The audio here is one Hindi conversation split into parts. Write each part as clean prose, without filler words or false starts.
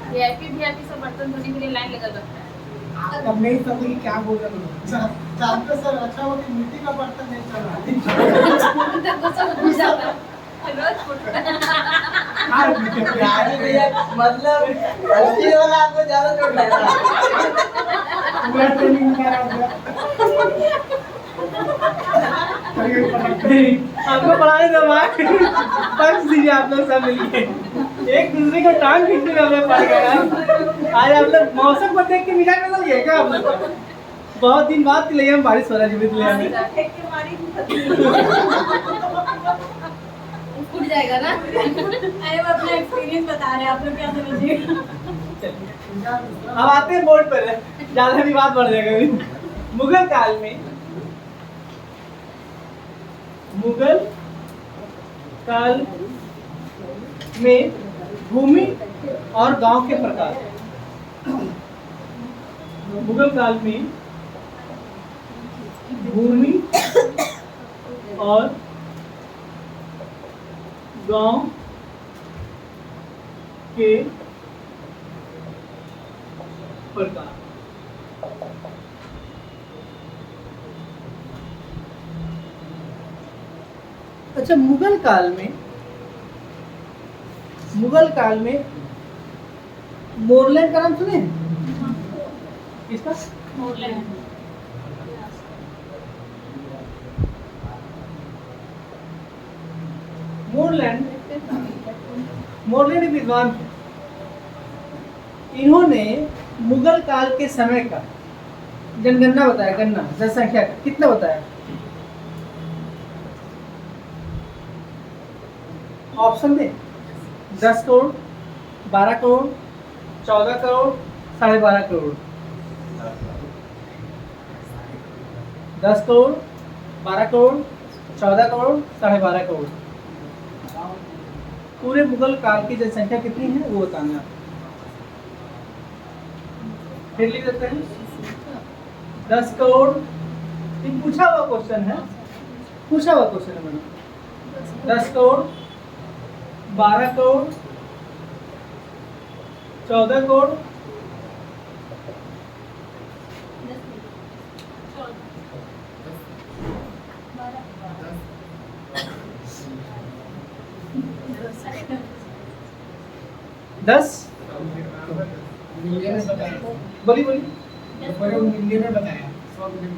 वीआईपी सब बर्तन धोने के लिए लाइन लगा रहता है। अब नहीं समझ क्या बोल रहे हो। जानते सर अच्छा हो कि मिट्टी का बर्तन नहीं चल रहा यार भैया मतलब हल्की वाला आपको ज्यादा चोट लग रहा है। पूरा ट्रेनिंग करा दिया। आपको पढ़ाने दो भाई, पंच दीजिए आप लोग सब मिलके, एक दूसरे को टांग खींचने में हमें पड़ गया। आज आप लोग मौसम को देख के मिजाज बदल गया क्या आप लोग? बहुत दिन बाद ले हम बारिश हो रहा है विद्यालय में। फूट जाएगा ना। अरे वो अपना एक्सपीरियंस बता रहे हैं, आप लोग क्या समझिएगा। अब आते हैं बोर्ड पर, ज्यादा विवाद बढ़ जाएगा अभी। मुगल काल में भूमि और गांव के प्रकार। मुगल काल में भूमि और गांव के प्रकार। अच्छा, मुगल काल में मोरलैंड का नाम सुने हैं? किसका? मोरलैंड एक विद्वान थे। इन्होंने मुगल काल के समय का जनगणना बताया, गणना जनसंख्या का कितना बताया? ऑप्शन दे। 10 करोड़, 12 करोड़, 14 करोड़, 12.5 करोड़। 10 करोड़, 12 करोड़, 14 करोड़, 12.5 करोड़। पूरे मुगल काल की जनसंख्या कितनी है वो बताना। फिर लिख देते हैं 10 करोड़। ये पूछा हुआ क्वेश्चन है मैडम। 10 करोड़, 12 करोड़, 14 करोड़, 10। बोली मिलियन में बताया 100 मिलियन।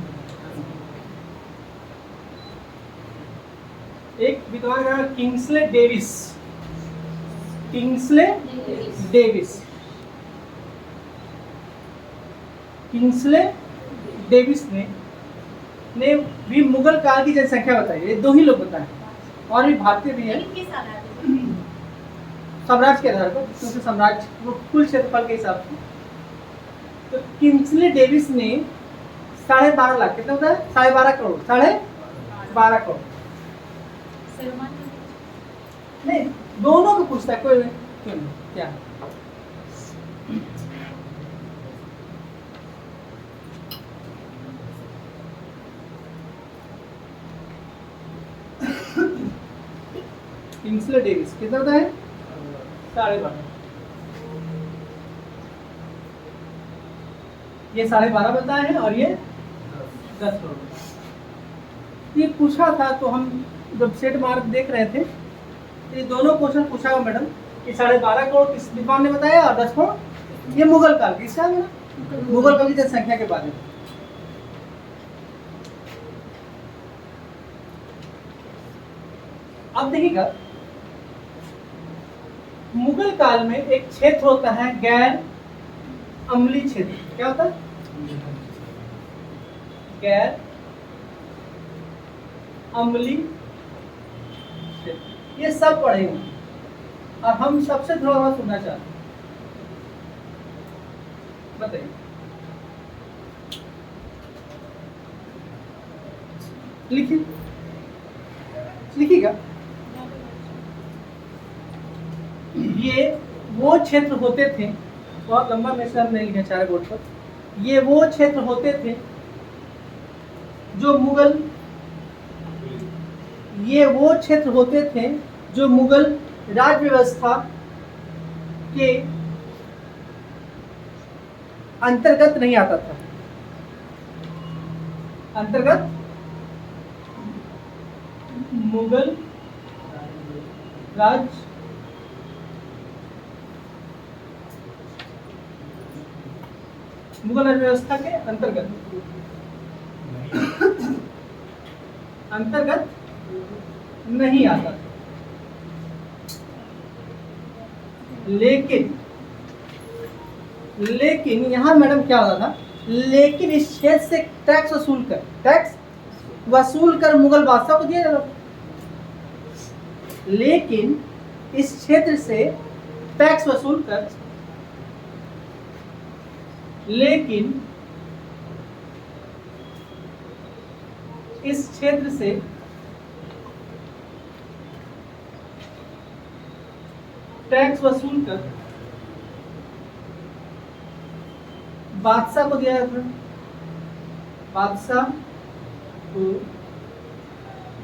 एक विद्वान का किंग्सले डेविस ने भी मुगल काल की जनसंख्या बताई। ये दो ही लोग बताए और भी भारतीय भी है, साम्राज्य के आधार पर, क्योंकि साम्राज्य वो कुल क्षेत्रफल के हिसाब से। तो किंग्सले डेविस ने 12.5 लाख, कितना होता है? 12.5 करोड़, 12.5 करोड़ नहीं, दोनों को पूछता है, कोई क्यों नहीं, क्या किंग्सले डेविस कितना होता है? 12.5। ये 12.5 बताए हैं और ये 10 करोड़। ये पूछा था तो हम जब सेट मार्क देख रहे थे तो ये दोनों क्वेश्चन पूछा हुआ मैडम कि 12.5 करोड़ किस विद्वान ने बताया और 10 करोड़ ये मुगल काल की, इसका मुगल काल की जनसंख्या के बारे में। अब देखिएगा, मुगल काल में एक क्षेत्र होता है गैर अम्लीय क्षेत्र। क्या होता है? गैर अम्लीय क्षेत्र। ये सब पढ़े हुए और हम सबसे थोड़ा बहुत सुनना चाहते हैं, बताइए। लिखिएगा। ये वो क्षेत्र होते थे, बहुत लंबा मैसेज नहीं लिखा चार बोर्ड पर। ये वो क्षेत्र होते थे जो मुगल राज्य व्यवस्था के अंतर्गत नहीं आता था। अंतर्गत मुगल राज मुगल व्यवस्था के अंतर्गत नहीं आता था। लेकिन यहाँ मैडम क्या होता था, लेकिन इस क्षेत्र से टैक्स वसूल कर मुगल बादशाह को दिया जाता था। लेकिन इस क्षेत्र से टैक्स वसूल कर इस क्षेत्र से टैक्स वसूल कर बादशाह को दिया जाता, बादशाह को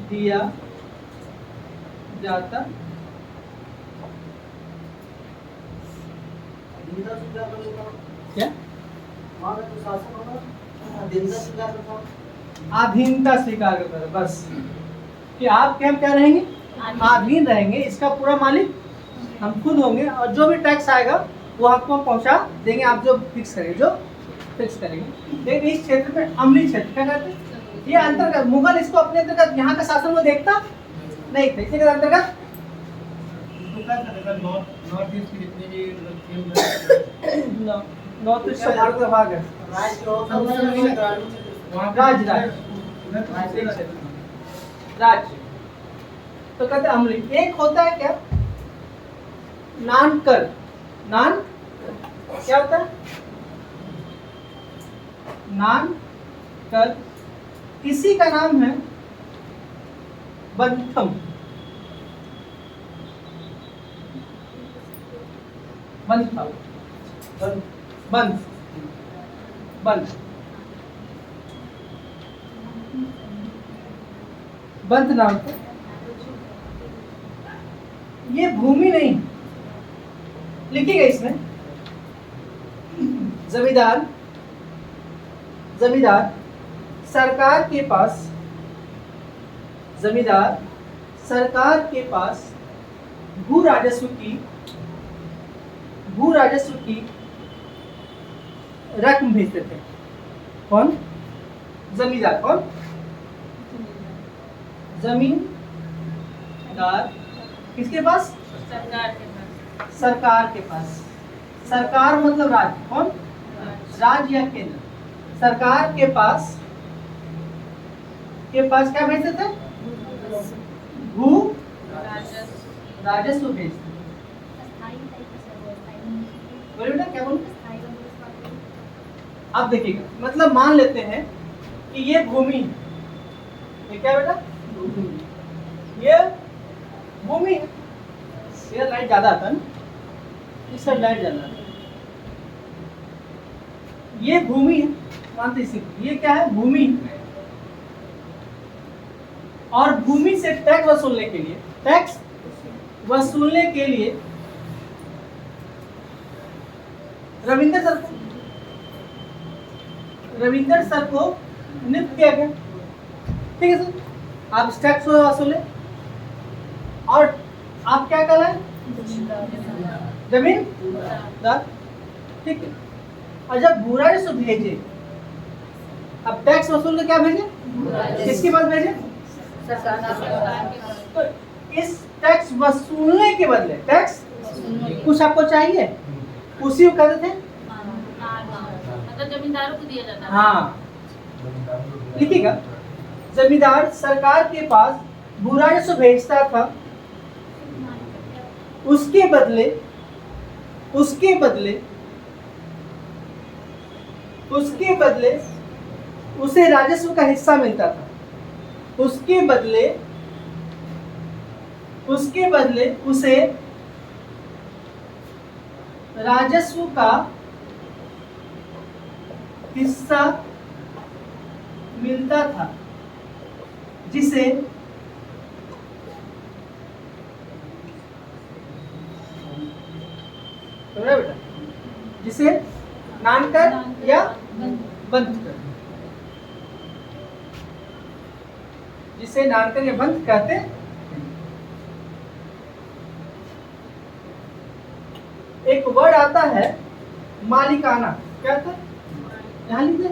दिया जाता। क्या अधीनता स्वीकार करता था, बस कि आप क्या रहेंगे, अधीन रहेंगे, इसका पूरा मालिक हम खुद होंगे और जो भी टैक्स आएगा वो आपको पहुंचा देंगे, आप जो फिक्स करेंगे। लेकिन इस क्षेत्र में अमली क्षेत्र क्या कहते हैं, ये अंतर्गत मुगल इसको अपने अंतर्गत यहाँ का शासन वो देखता नहीं था, इसके अंतर्गत नॉर्थ ईस्ट की जितनी भी नॉर्थ ईस्ट भारत का भाग है, राज्य तो कहते अमली। एक होता है क्या, नान क्या होता है, नान कर, इसी का नाम है बंथम। बंध नाम से ये भूमि नहीं लिखी गई इसमें। जमींदार सरकार के पास भू राजस्व की रकम भेजते थे। कौन? जमींदार। कौन? जमींदार किसके पास? सरकार के पास। सरकार मतलब राज्य। कौन? राज्य या केंद्र। सरकार के पास क्या भेजते थे? भू राजस्व भेजते। बोले बेटा क्या बोल? आप देखिएगा, मतलब मान लेते हैं कि ये भूमि, ये क्या बेटा? ये भूमि है। ये लाइट ज्यादा आता है ना, इसका लाइट ज्यादा आता है। ये भूमि है, मानते इसी, ये क्या है? भूमि है। और भूमि से टैक्स वसूलने के लिए रविंद्र सर को नियुक्त किया गया। ठीक है सर, आप टैक्स वसूले और आप क्या कहलाए? जमींदार। ठीक है, और जब भू राजस्व भेजे, अब टैक्स वसूल के क्या भेजे? किसके पास भेजे? तो इस टैक्स वसूलने के बदले टैक्स कुछ आपको चाहिए, उसी को कहते थे मतलब जमींदारों को दिया जाता है। हाँ, लिखिएगा, जमींदार सरकार के पास भू राजस्व भेजता था, उसके बदले उसे राजस्व का हिस्सा मिलता था। उसके बदले उसे राजस्व का हिस्सा मिलता था, जिसे समझ रहे बेटा, जिसे नानकर या बंध कर, जिसे नानकर या बंध कहते हैं। एक वर्ड आता है मालिकाना, क्या आता है? यहाँ लिख दे।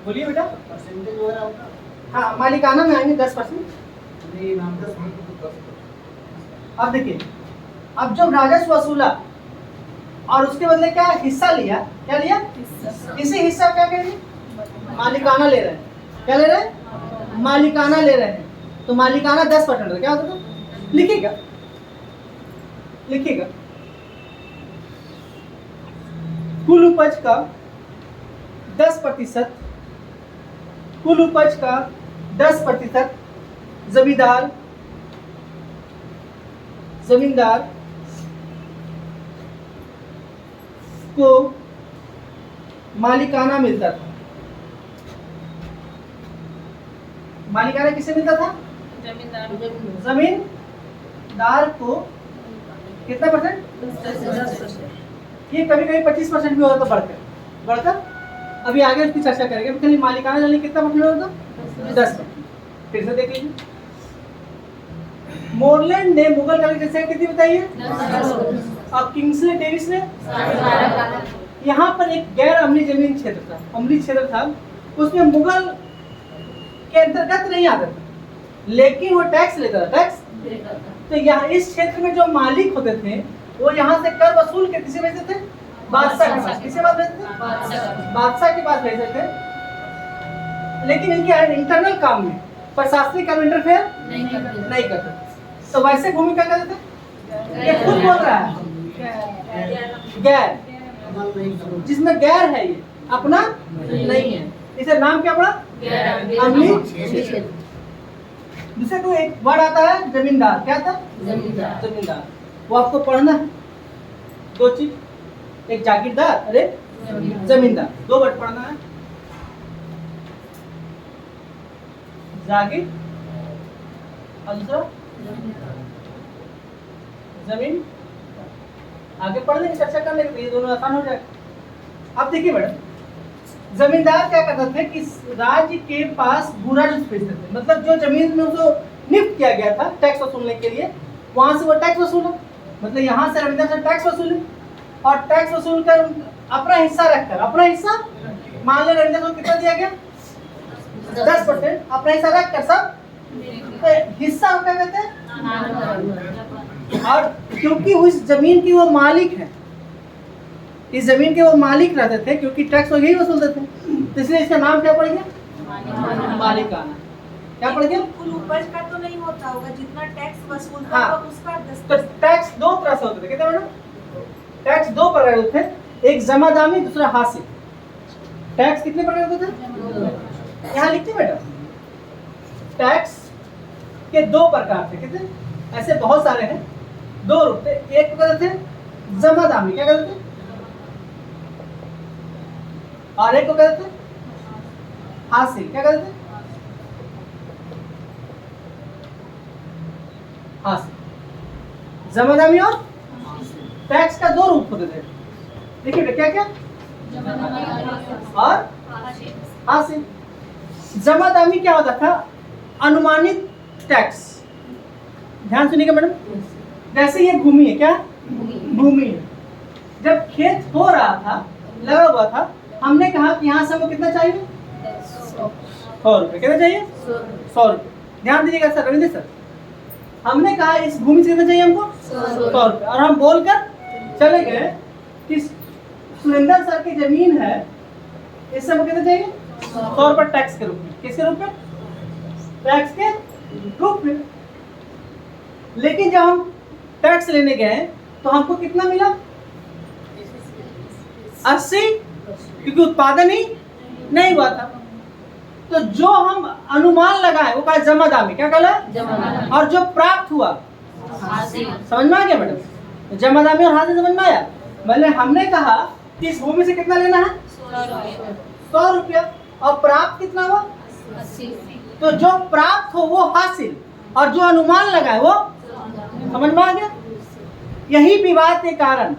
बोलिए बेटा। परसेंटेज वगैरह होगा? हाँ, मालिकाना में आएंगे 10%। नहीं, नाम 10%। अब देखिए, अब जब राजस्व वसूला और उसके बदले क्या हिस्सा लिया, क्या लिया? इसी हिस्सा क्या कहेंगे? मालिकाना ले रहे हैं। क्या ले रहे हैं? मालिकाना ले रहे हैं। तो मालिकाना 10% है, क्या होता है? लिखिएगा, लिखिएगा। कुल उपज का 10%, कुल उपज का 10% जमींदार को मालिकाना मिलता था। मालिकाना किसे मिलता था? जमींदार को कितना परसेंट? 10%। ये कभी कभी 25% भी होता था बढ़कर। अभी आगे उसकी चर्चा करेंगे। खाली मालिकाना जमीन कितना परसेंट होता? 10%। फिर से देख लीजिए, मोरलैंड ने मुगल काल की जनसंख्या कितनी बताई है? 10%। और किंग्सले डेविस ने? यहाँ पर एक गैर अम्लीय जमीन क्षेत्र था, अम्लीय क्षेत्र था, उसमें मुगल के अंतर्गत नहीं आता था, लेकिन वो टैक्स लेता था, टैक्स। तो यहाँ इस क्षेत्र में जो मालिक होते थे वो यहाँ से कर वसूल के किसे भेजते थे? बादशाह के पास। किसे पास भेजते थे? बादशाह के पास भेजते थे। लेकिन इनके इंटरनल काम में प्रशासनिक काम इंटरफेयर नहीं करते। तो वैसे भूमि क्या कहते थे? ये खुद बोल रहा है, गैर, जिसमें गैर है, ये अपना नहीं है। इसे नाम क्या पड़ा? अम्लीय क्षेत्र। दूसरे को एक वर्ड आता है जमींदार। क्या था? जमींदार। वो आपको पढ़ना है। दो चीज, एक जागीरदार, अरे जमींदार। दो वर्ड पढ़ना है, जागीर और दूसरा जमीन। आगे पढ़ लेंगे, चर्चा कर लेंगे, ये दोनों आसान हो जाएगा। अब देखिए मैडम, जमींदार क्या करते थे कि राज्य के पास बुरा राजस्व भेजते थे, मतलब जो जमीन में उसको नियुक्त किया गया था टैक्स वसूलने के लिए, वहां से वो टैक्स वसूला। मतलब यहाँ से रविंद्र से टैक्स वसूले और टैक्स वसूल कर अपना हिस्सा रखकर, अपना हिस्सा मान ले रविंद्र को कितना दिया गया? 10%। अपना हिस्सा रखकर सब तो हिस्सा क्या कहते हैं? और क्योंकि उस जमीन की वो मालिक है, इस जमीन के वो मालिक रहते थे, क्योंकि टैक्स वो यही वसूलते थे, तो इसलिए इसका नाम क्या पड़ गया? मालिकाना। क्या पड़ गया? कुल उपज का तो नहीं होता होगा, जितना टैक्स वसूलता हाँ। होगा उसका 10%। तो टैक्स दो तरह से होते थे, कितने मैडम? टैक्स दो प्रकार होते थे, एक जमादामी, दूसरा हासिल। टैक्स कितने प्रकार होते थे? यहाँ लिखते मैडम, टैक्स के दो प्रकार थे। कितने? ऐसे बहुत सारे हैं, दो रूप थे। एक को कहते थे जमादामी, क्या कहते थे? और एक को कहते थे हासिल, क्या कहते थे? हासिल। जमादामी और टैक्स का दो रूप होते थे। देखिए क्या क्या? और हासिल। जमादामी क्या होता था? अनुमानित टैक्स। ध्यान सुनिएगा मैडम, जैसे ये भूमि है, क्या भूमि है, जब खेत हो रहा था, लगा हुआ था, हमने कहा कि यहाँ से हमको कितना चाहिए? 100 रुपये। कितना चाहिए? 100 रुपये। ध्यान दीजिएगा सर, रविंद्र सर, हमने कहा इस भूमि से कितना चाहिए हमको? 100 रुपये। और हम बोलकर चले गए कि सुरेंद्र सर की जमीन है, इससे हमको कितना चाहिए? 100 रुपये टैक्स के रूप में। किसके रूप में? टैक्स के रूप में। लेकिन जब हम टैक्स लेने गए तो हमको कितना मिला? 80, क्योंकि उत्पादन ही नहीं हुआ था। तो जो हम अनुमान लगाए वो कहा जमादामी। क्या कहला? और जो प्राप्त हुआ समझ में आ गया मैडम? जमादामी और हासिल समझ में आया? मतलब हमने कहा कि इस भूमि से कितना लेना है? 100 रुपया। और प्राप्त कितना हुआ? 80। तो जो प्राप्त हो वो हासिल और जो अनुमान लगाए वो समझ में आ गया। यही विवाद के कारण,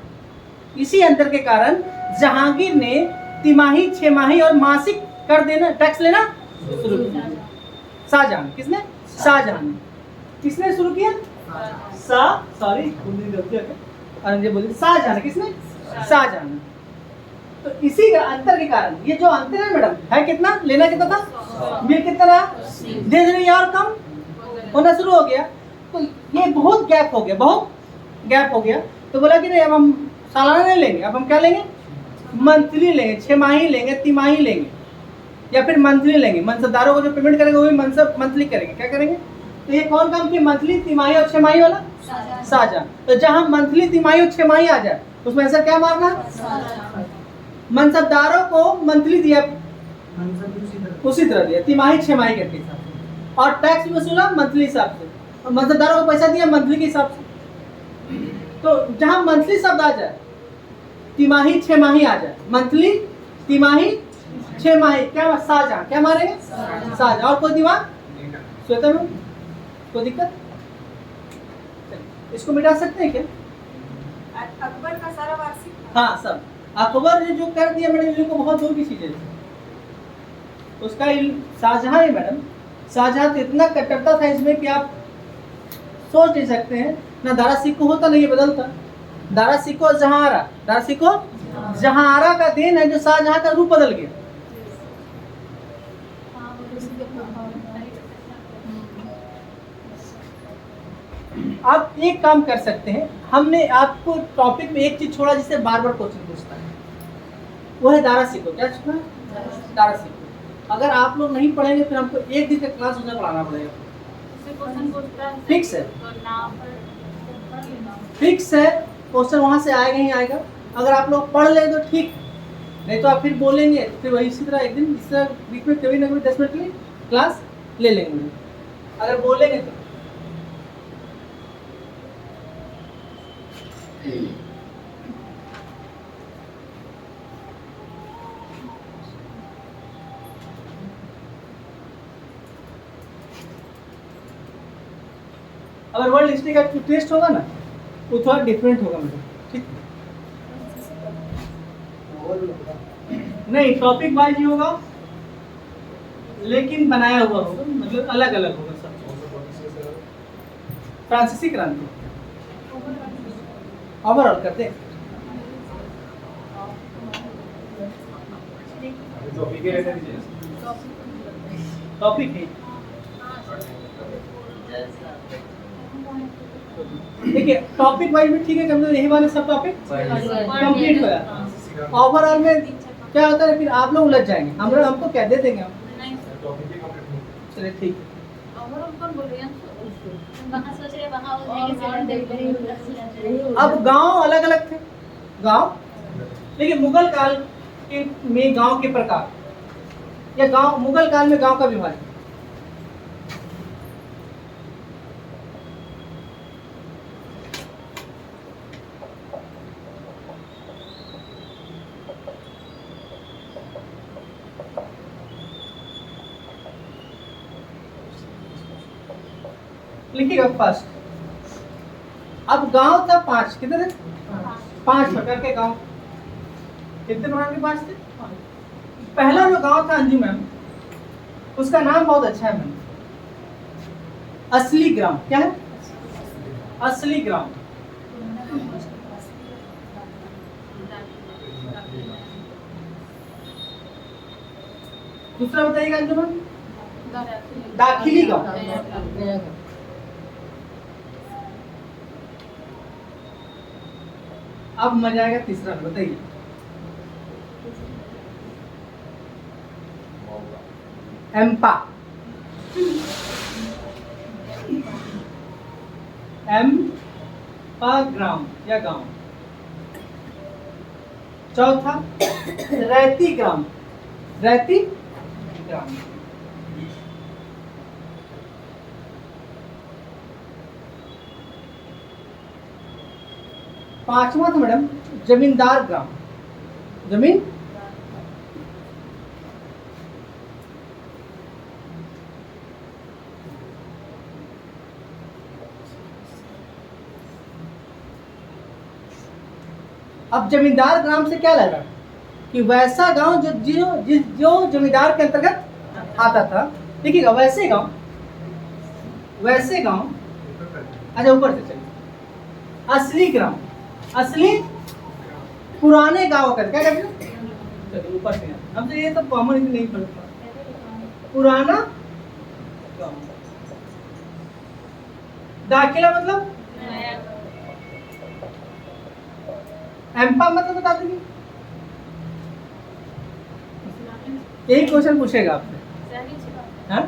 इसी अंतर के कारण जहांगीर ने तिमाही, छमाही और मासिक कर देना, टैक्स लेना शुरू किया। शाहजहां, किसने? शाहजहां ने। किसने शुरू किया? शाहजहां ने। किसने? शाहजहां ने। तो इसी अंतर के कारण, ये जो अंतर है मैडम, है कितना? लेना कितना था? बिल कितना रहा? धीरे धीरे ये और कम होना शुरू हो गया। तो ये बहुत गैप हो गया, बहुत गैप हो गया। तो बोला कि नहीं, अब हम सालाना नहीं लेंगे, अब हम क्या लेंगे? मंथली लेंगे, छमाही लेंगे, तिमाही लेंगे, या फिर मंथली लेंगे। मनसबदारों को जो पेमेंट करेंगे वो भी मंथली करेंगे। क्या करेंगे? तो ये कौन काम किया? मंथली, तिमाही और छमाही वाला शाहजहां। तो जहां मंथली, तिमाही और छमाही आ जाए उसमें ऐसा क्या मारना? मनसबदारों को मंथली दिया, उसी तरह दिया, तिमाही छमाही के हिसाब से, और टैक्स भी वसूला मंथली हिसाब से, और मनसबदारों को पैसा दिया मंथली के हिसाब से। तो जहां मंथली शब्द आ जाए, तिमाही छमाही आ जाए, मंथली, तिमाही, छमाही, क्या शाहजहां, क्या मारेंगे? शाहजहां। और कोई दिमाग? श्वेता में कोई दिक्कत? इसको मिटा सकते हैं क्या? अकबर का सारा वार्षिक, हाँ सब। अकबर ने जो कर दिया मैडम, इनको बहुत दूर की चीजें थी। उसका शाहजहां है मैडम। शाहजहां तो इतना कट्टरता था इसमें कि आप सोच नहीं सकते हैं। ना दारा सिक्को होता, नहीं ये बदलता। दारा सिक्को जहांआरा, दारा सिक्को जहांआरा का देन है जो शाहजहां का रूप बदल गया। आप एक काम कर सकते हैं, हमने आपको टॉपिक में एक चीज छोड़ा जिससे बार बार क्वेश्चन पूछता है, वो है दारा सिक्को। क्या छूटा? दारा सिक्को। अगर आप लोग नहीं पढ़ेंगे फिर हमको एक दिन का क्लास उसमें पढ़ाना पड़ेगा। फिक्स है, फिक्स है, क्वेश्चन वहां से आएगा ही आएगा। अगर आप लोग पढ़ लें तो ठीक, नहीं तो आप फिर बोलेंगे, फिर वही इसी तरह एक दिन इस तरह बीच में कभी ना कभी 10 मिनट की क्लास ले लेंगे। अगर बोलेंगे तो अगर वर्ल्ड हिस्ट्री का टेस्ट होगा ना, वो थोड़ा डिफरेंट होगा मतलब, ठीक? नहीं, टॉपिक वाइज ही होगा, लेकिन बनाया हुआ होगा, मतलब अलग अलग होगा सब। फ्रांसीसी क्रांति ओवरऑल करते हैं। टॉपिक है, देखिए टॉपिक वाइज भी ठीक है, कम से कम यही वाले सब टॉपिक कंप्लीट हो जाता। ओवरऑल में क्या होता है, फिर आप लोग उलझ जाएंगे। हमको क्या दे देंगे हम? चलिए ठीक। अब गांव अलग अलग थे, गांव, लेकिन मुगल काल के में गांव के प्रकार, या गांव मुगल काल में गांव का विभाजन। लिखिएगा फर्स्ट। अब गांव था 5, कितने थे? 5 प्रकार के गांव। कितने प्रकार के 5 थे? पहला जो गांव था अंजू मैम, उसका नाम बहुत अच्छा है मैम, असली ग्राम। क्या है? असली ग्राम। दूसरा बताइएगा अंजू मैम, दाखिली गांव। अब मजा आएगा तीसरा, बताइए। एम्पा, एम्पा ग्राम या गांव। चौथा रैती ग्राम, रैती ग्राम। पांचवा था मैडम जमींदार ग्राम, जमीन। अब जमींदार ग्राम से क्या लगा कि वैसा गांव जो जमींदार के अंतर्गत आता था। देखिएगा वैसे गांव, अच्छा ऊपर से चलिए, असली ग्राम, असली पुराने गांव का क्या कहते हैं, चलिए ऊपर से हम तो ये सब कॉमन नहीं पढ़ता। पुराना गांव, दाखिला मतलब एम्पा मतलब बता देंगे, यही क्वेश्चन पूछेगा आपसे। हाँ?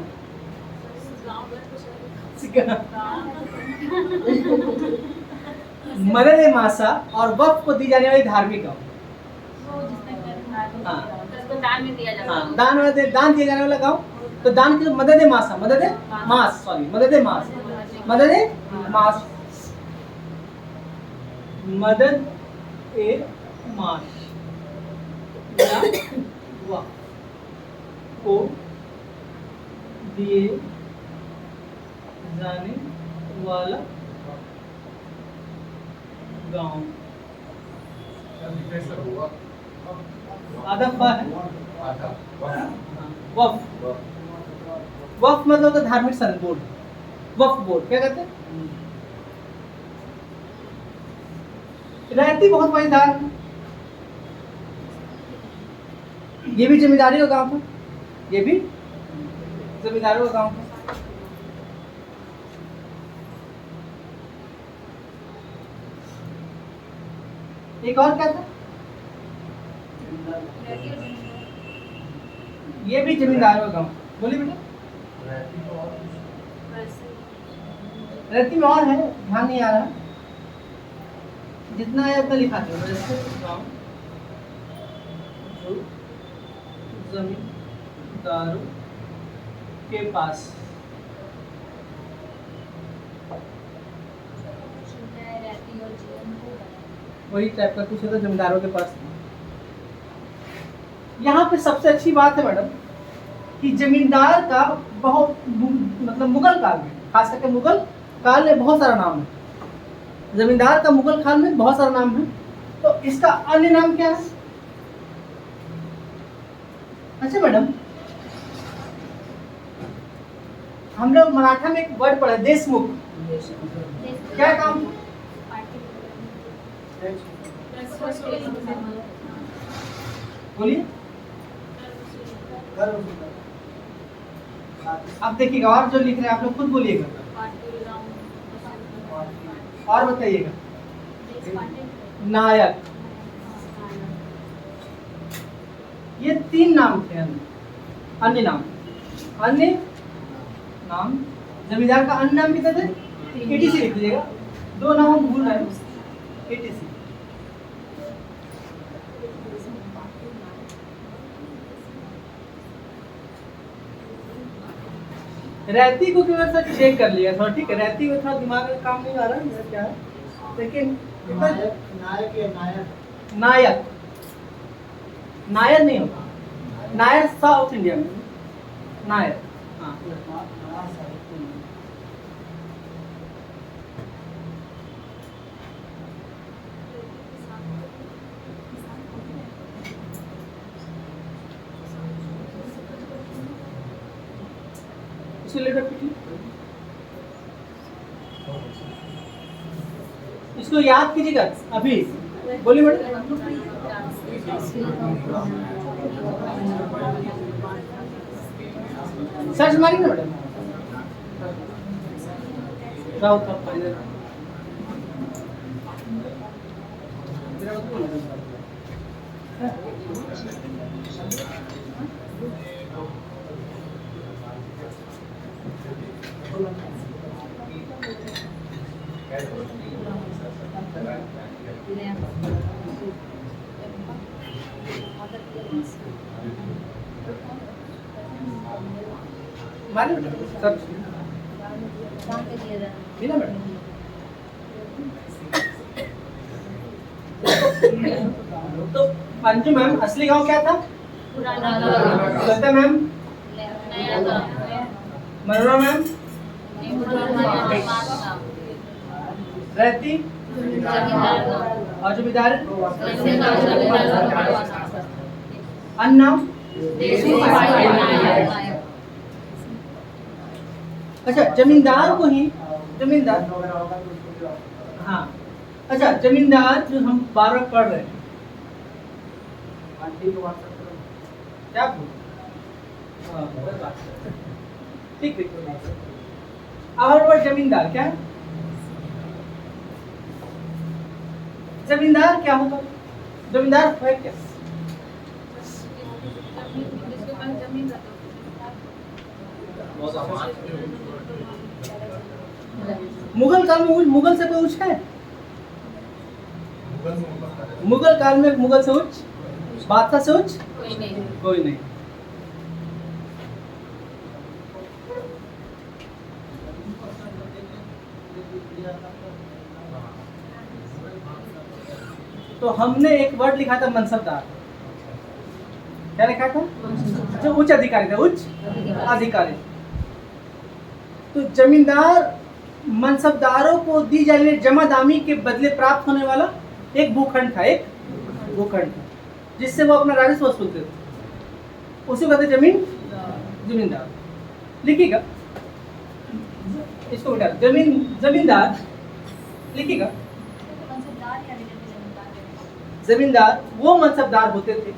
मदद ए मासा और वक्फ को दी जाने वाली धार्मिक गांव, दान में दिया जाता है। दान दिया जाने वाला गांव, तो दान की मदद ए मासा, मदद ए मास, मदद ए मास या वक्फ को दिए जाने वाला गांव। आधा फा है, वक्फ मतलब होता है धार्मिक संघ बोर्ड, वक्फ बोर्ड क्या कहते हैं। रहती बहुत मजेदार है, ये भी जमींदारी का गांव था, ये भी जमींदारों का गांव था। एक और क्या था, ये भी जमींदारों का गांव। बोलिए बेटा, रहती में और है, ध्यान नहीं आ रहा, जितना है उतना लिखा था। गांव जो जमींदारों के पास, वही टाइप का कुछ होता जमींदारों के पास। यहाँ पे सबसे अच्छी बात है मैडम कि जमींदार का बहुत मतलब मुगल काल में, खास करके मुगल काल में बहुत सारा नाम है। जमींदार का मुगल काल में बहुत सारा नाम है, तो इसका अन्य नाम क्या है। अच्छा मैडम, हम लोग मराठा में एक वर्ड पढ़े देशमुख, क्या काम था? बोलिए। अब देखिएगा और जो लिख रहे हैं आप लोग खुद बोलिएगा और बताइएगा। नायक, ये तीन नाम थे। अन्य नाम जमींदार का अन्य नाम कितने थे? एटीसी लिख दीजिएगा, दो नाम हम भूल रहे हैं। एटीसी रहती को केवल सर चेक कर लिया थोड़ा, ठीक है। रहती को थोड़ा दिमाग में काम नहीं आ रहा है क्या है, लेकिन नायक नहीं होगा, नायर साउथ इंडिया में नायर। हाँ इसको लेटर पीटिए, इसको याद कीजिएगा अभी। बोलिए मैडम। सर्च मारिए ना मैडम, राउत ऑफ फाइनल। मारिए मैडम सर्च बिना मैडम। तो अंजू मैम असली गांव क्या था? श्वेता मैम, मनोरमा मैम, रहती और जमींदार अन्ना। अच्छा जमींदार को ही जमींदार, हाँ अच्छा जमींदार जो हम बार बार पढ़ रहे हैं क्या ठीक ठीक। और वर्ड जमींदार क्या है? जमींदार क्या होगा? जमींदार है क्या? मुगल काल में मुगल से कोई उच्च है? मुगल काल में मुगल से उच्च, बादशाह से उच्च कोई नहीं। तो हमने एक वर्ड लिखा था मनसबदार, क्या लिखा था? जो उच्च अधिकारी था, उच्च अधिकारी। तो जमींदार मनसबदारों को दी जाने वाली जमादामी के बदले प्राप्त होने वाला एक भूखंड था, एक भूखंड था जिससे वो अपना राजस्व वसूलते थे, उसी को कहते जमींदार। लिखिएगा इसको बेटा, जमींदार लिखिएगा। जमींदार वो मनसबदार होते थे,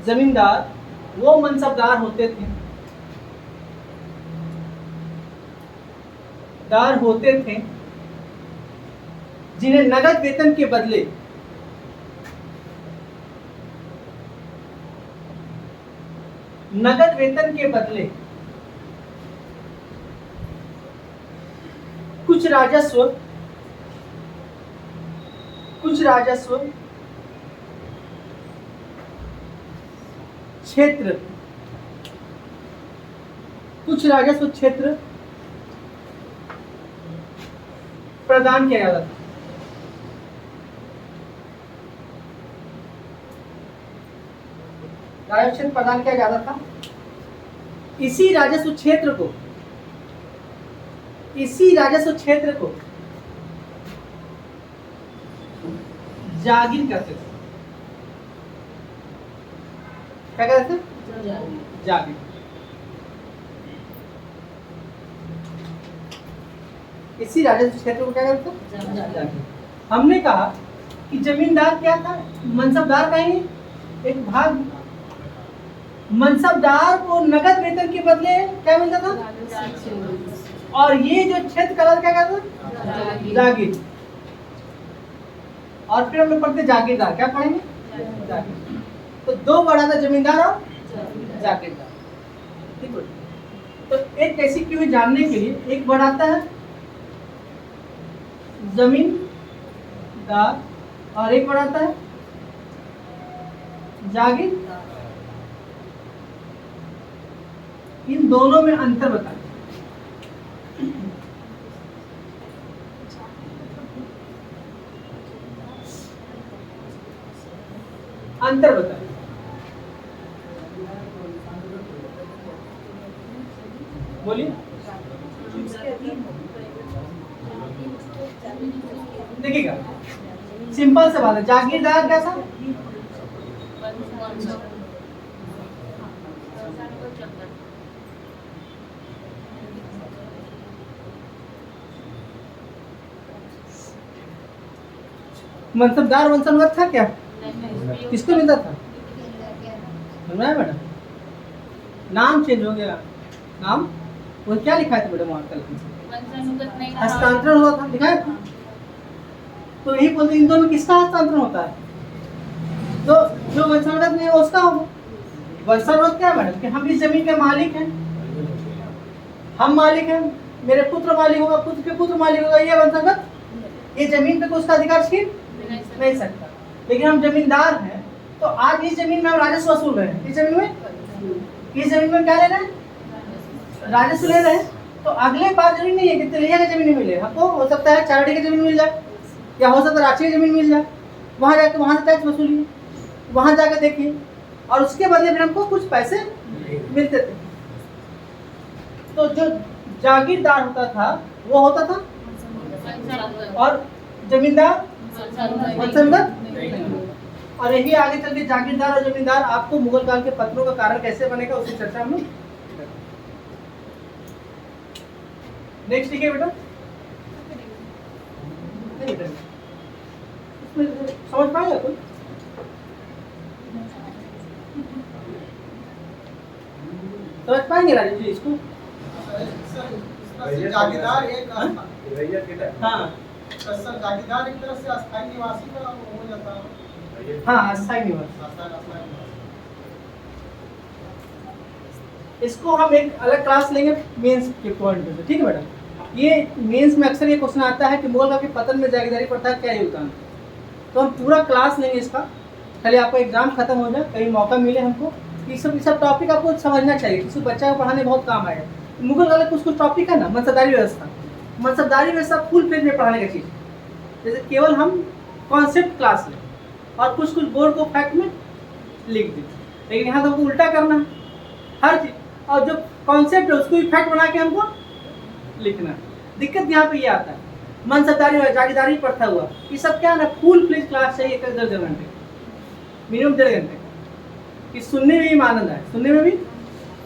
जमींदार वो मनसबदार होते थे, दार होते थे जिन्हें नगद वेतन के बदले कुछ राजस्व क्षेत्र प्रदान किया जाता था। राजस्व क्षेत्र प्रदान किया जाता था। इसी राजस्व क्षेत्र को जागीर कहते थे। क्या कहते थे? जागीर। इसी राजस्व क्षेत्र को क्या कहते थे? जागीर। हमने कहा कि जमींदार क्या था? मनसबदार का ही एक भाग। मनसबदार को नगद वेतन के बदले क्या मिलता था? और ये जो क्षेत्र का क्या कहता था? जागीर। और फिर हम लोग पढ़ते जागीरदार। क्या पढ़ेंगे? जागीर। तो दो बड़ा था, जमींदार और जागीरदार। ठीक है। तो एक ऐसी क्यों जानने के लिए एक वर्ड आता है जमींदार और एक वर्ड आता है जागीरदार। इन दोनों में अंतर बताएं। अंतर बताएं। बोलिए। देखिएगा सिंपल से बात है। जागीरदार कैसा? मनसबदार वंशनवत था क्या? किसको मिलता था? सुना है मैडम? नाम चेंज हो गया। नाम वो क्या लिखा है मैडम? वहाँ कल हस्तांतरण हुआ था, लिखा है। तो यही बोलते इन दोनों किसका हस्तांतरण होता है? तो जो वंशनवत नहीं है उसका होगा। वंशनवत क्या है मैडम? कि हम इस जमीन के मालिक हैं, हम मालिक हैं, मेरे पुत्र मालिक होगा, पुत्र के पुत्र मालिक होगा, ये वंशनवत। ये जमीन पे उसका अधिकार छीन नहीं सकता। लेकिन हम जमींदार हैं तो आज इस जमीन में हम राजस्व वसूल रहे हैं। इस जमीन में क्या ले रहे हैं? राजस्व ले रहे हैं। तो अगले बार जमीन नहीं है कि तिलैया की जमीन मिले हमको, हो सकता है चारडी की जमीन मिल जाए, या हो सकता है रांची की जमीन मिल जाए। वहाँ जाकर वहाँ से टैक्स वसूलिए, वहाँ जाकर देखिए, और उसके बदले में हमको कुछ पैसे मिलते थे। तो जो जागीरदार होता था वो होता था, और जमींदार मनसबदार और यही आगे चल के जागीरदार और जमींदार आपको मुगल काल के पत्रों का कारण कैसे बनेगा उसकी चर्चा हम लोग नेक्स्ट ठीक है बेटा इसमें समझ पाएगा कोई समझ पाएंगे राजेश जी इसको सर जागीरदार एक हाँ सर जागीरदार एक तरह से अस्थायी निवासी का हो जाता है। हाँ अस्थायी निवास अस्थायी निवासी। इसको हम एक अलग क्लास लेंगे मेंस के पॉइंट पे, ठीक है मैडम। ये मेंस में अक्सर ये क्वेश्चन आता है कि मुगल काल के पतन में जागीरदारी प्रथा क्या योगदान है, तो हम पूरा क्लास लेंगे इसका। खाली आपका एग्जाम खत्म हो जाए, कहीं मौका मिले हमको, ये सब टॉपिक आपको समझना चाहिए, किसी बच्चा को पढ़ाने बहुत काम आएगा। मुगल काल के कुछ टॉपिक है ना, मनसबदारी व्यवस्था, मनसबदारी व्यवस्था फुल पेज में पढ़ाने का चीज़, जैसे केवल हम कॉन्सेप्ट क्लास लें और कुछ बोर्ड को फैक्ट में लिख दें, लेकिन यहाँ तो हमको उल्टा करना है हर चीज़, और जो कॉन्सेप्ट है उसको इफेक्ट बना के हमको लिखना है। दिक्कत यहाँ पे ये आता है, मनसबदारी हुआ, जागीरदारी प्रथा हुआ, ये सब क्या है ना, फुल फ्लेज क्लास चाहिए 1-1.5 घंटे, मिनिमम 1.5 घंटे कि सुनने में भी आनंद आए, सुनने में भी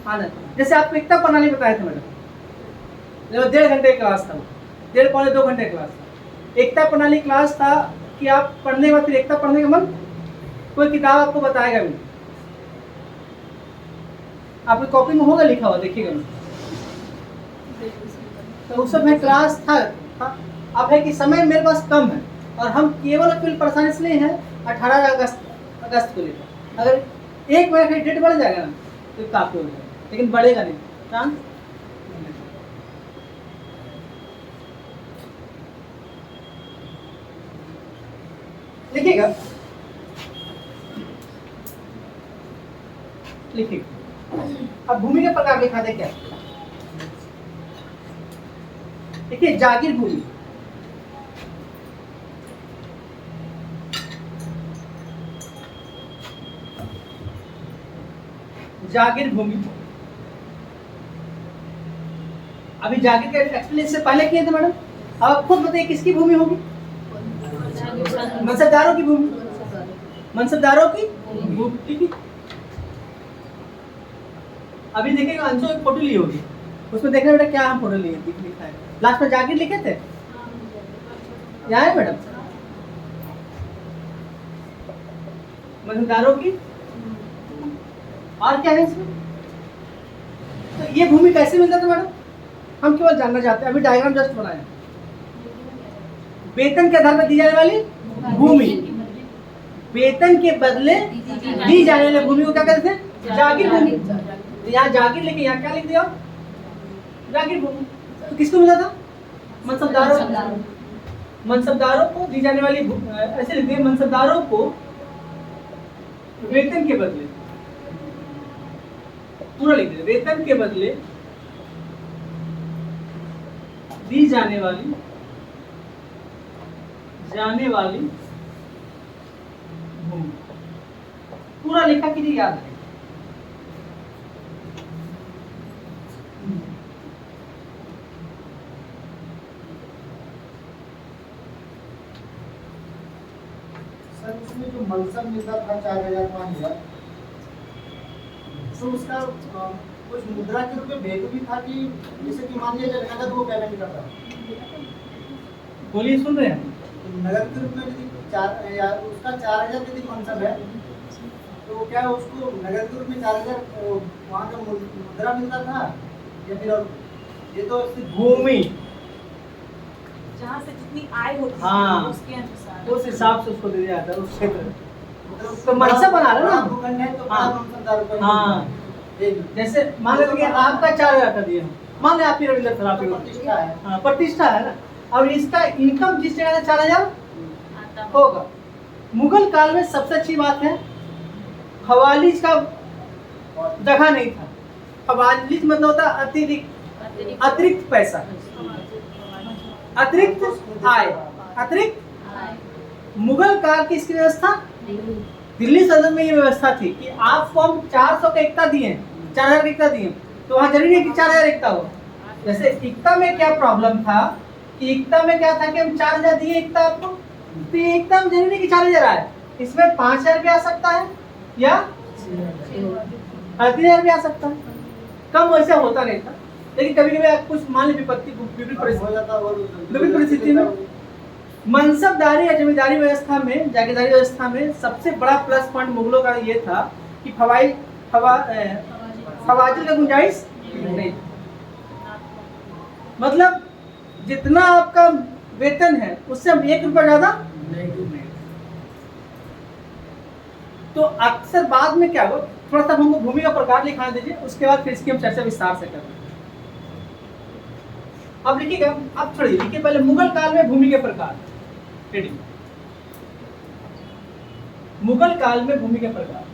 आनंद। जैसे आपको एकता प्रणाली बताया था मैडम, जब 1.5 घंटे क्लास था, 1.5-2 घंटे क्लास था। एकता प्रणाली क्लास था कि आप पढ़ने के बाद फिर एकता पढ़ने का मन, कोई किताब आपको बताएगा भी, आपकी कॉपी में होगा लिखा हुआ, देखिएगा। तो उस समय क्लास था। अब है कि समय मेरे पास कम है और हम केवल परेशानी इसलिए है 18 अगस्त को लेकर, अगर 1 महीने का डेट बढ़ जाएगा ना तो काफी हो जाएगा, लेकिन बढ़ेगा नहीं चांस। लिखिएगा, लिखिएगा। अब भूमि के प्रकार लिखा दे क्या, देखिए जागीर भूमि, जागीर भूमि। अभी जागीर का एक्सप्लेनेशन से पहले किए थे मैडम, अब आप खुद बताइए किसकी भूमि होगी, मनसबदारों की भूमि, मनसबदारों की भूमि। अभी देखिएगा अंशों एक फोटो ली होगी, उसमें देखना बेटा क्या हम फोटो लिए लिखा है, लास्ट में जागीर लिखे थे, यहाँ है मैडम, मनसबदारों की। और क्या है इसमें, तो ये भूमि कैसे मिलता था मैडम, हम केवल जानना चाहते हैं, अभी डायग्राम जस्ट बनाया। वेतन के आधार पर दी जाने वाली भूमि, वेतन के बदले दी जाने वाली भूमि को क्या कहते हैं, जागीर भूमि। यहाँ जागीर लिखे, यहाँ क्या लिख दिया, जागीर भूमि। तो किसको मिला था, मनसबदारों, मनसबदारों को दी जाने वाली ऐसे लिख दिया, मनसबदारों को वेतन के बदले, पूरा लिख दिया, वेतन के बदले दी जाने वाली भूमि, पूरा लिखा कीजिए, याद रहे। सर उसमें जो मनसब मिलता था 4,000-5,000, तो उसका कुछ मुद्रा के रूप में भेद भी था कि जैसे कि मान लिया जाए नगद वो पेमेंट करता है, बोलिए सुन रहे हैं, नगद के रूप में यदि उसका 4,000 यदि मनसब है तो क्या उसको नगद के रूप में 4,000 वहाँ का मुद्रा मिलता था, या फिर ये तो सिर्फ भूमि, जहाँ से जितनी आय होती हाँ, है उसके अनुसार उस हिसाब से उसको दे दिया जाता है उस क्षेत्र में। मतलब तो मनसब बना रहे ना, भूखंड है तो हाँ, मनसबदार को हाँ, जैसे मान लीजिए आपका 4,000 का दिया, मान लिया आप ही रविंद्र सर, आप ही प्रतिष्ठा है। हाँ, प्रतिष्ठा है ना, और इसका इनकम जिस जगह से 4,000 होगा। मुगल काल में सबसे अच्छी बात है, खवालिज का जगह नहीं था। खवालिज मतलब होता अतिरिक्त पैसा, अतिरिक्त आय, अतिरिक्त। मुगल काल की इसकी व्यवस्था, दिल्ली सल्तनत में ये व्यवस्था थी कि आपको हम 400 का एकता दिए, 4,000 का एकता दिए, तो वहाँ जरूरी है कि 4,000 एकता हो। जैसे एकता में क्या प्रॉब्लम था कि एकता में क्या था कि हम 4000 दिए एकता आपको, तो ये एकता में जरूरी नहीं कि 4000 आए, इसमें 5000 भी आ सकता है या 3000 भी आ सकता है। कम वैसे होता नहीं था, लेकिन कभी कभी कुछ मान ली विपत्ति विपरीत परिस्थिति में मनसबदारी या जमींदारी व्यवस्था में, जागीरदारी व्यवस्था में सबसे बड़ा प्लस पॉइंट मुगलों का ये था कि फवाजिल का गुंजाइश नहीं, मतलब जितना आपका वेतन है उससे हम 1 रुपया ज्यादा नहीं। तो अक्सर बाद में क्या हुआ, थोड़ा सा हमको भूमि का प्रकार लिखा दीजिए, उसके बाद फिर इसकी हम चर्चा विस्तार से करेंगे। अब लिखिएगा, अब छोड़िए, लिखिए पहले मुगल काल में भूमि के प्रकार। मुगल काल में भूमि के प्रकार।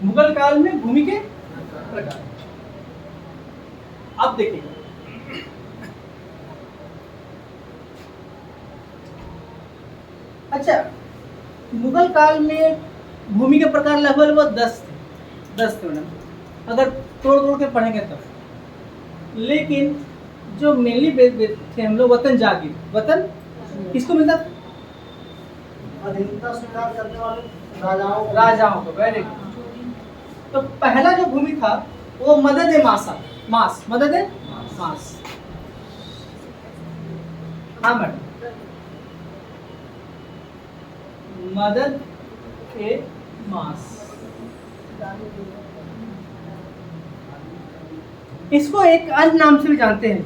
मुगल काल में भूमि के प्रकार। अब देखिए, अच्छा, मुगल काल में भूमि के प्रकार लगभग 10 थे मैडम, अगर तोड़ के पढ़ेंगे तब। लेकिन जो मेनली थे हम लोग वतन जागीर, वतन किसको मिलता था? अधीनता स्वीकार करने वाले राजाओं को। Very good. तो पहला जो भूमि था वो मदद ए मास। हाँ मैडम, मदद ए मास। इसको एक अन्य नाम से भी जानते हैं,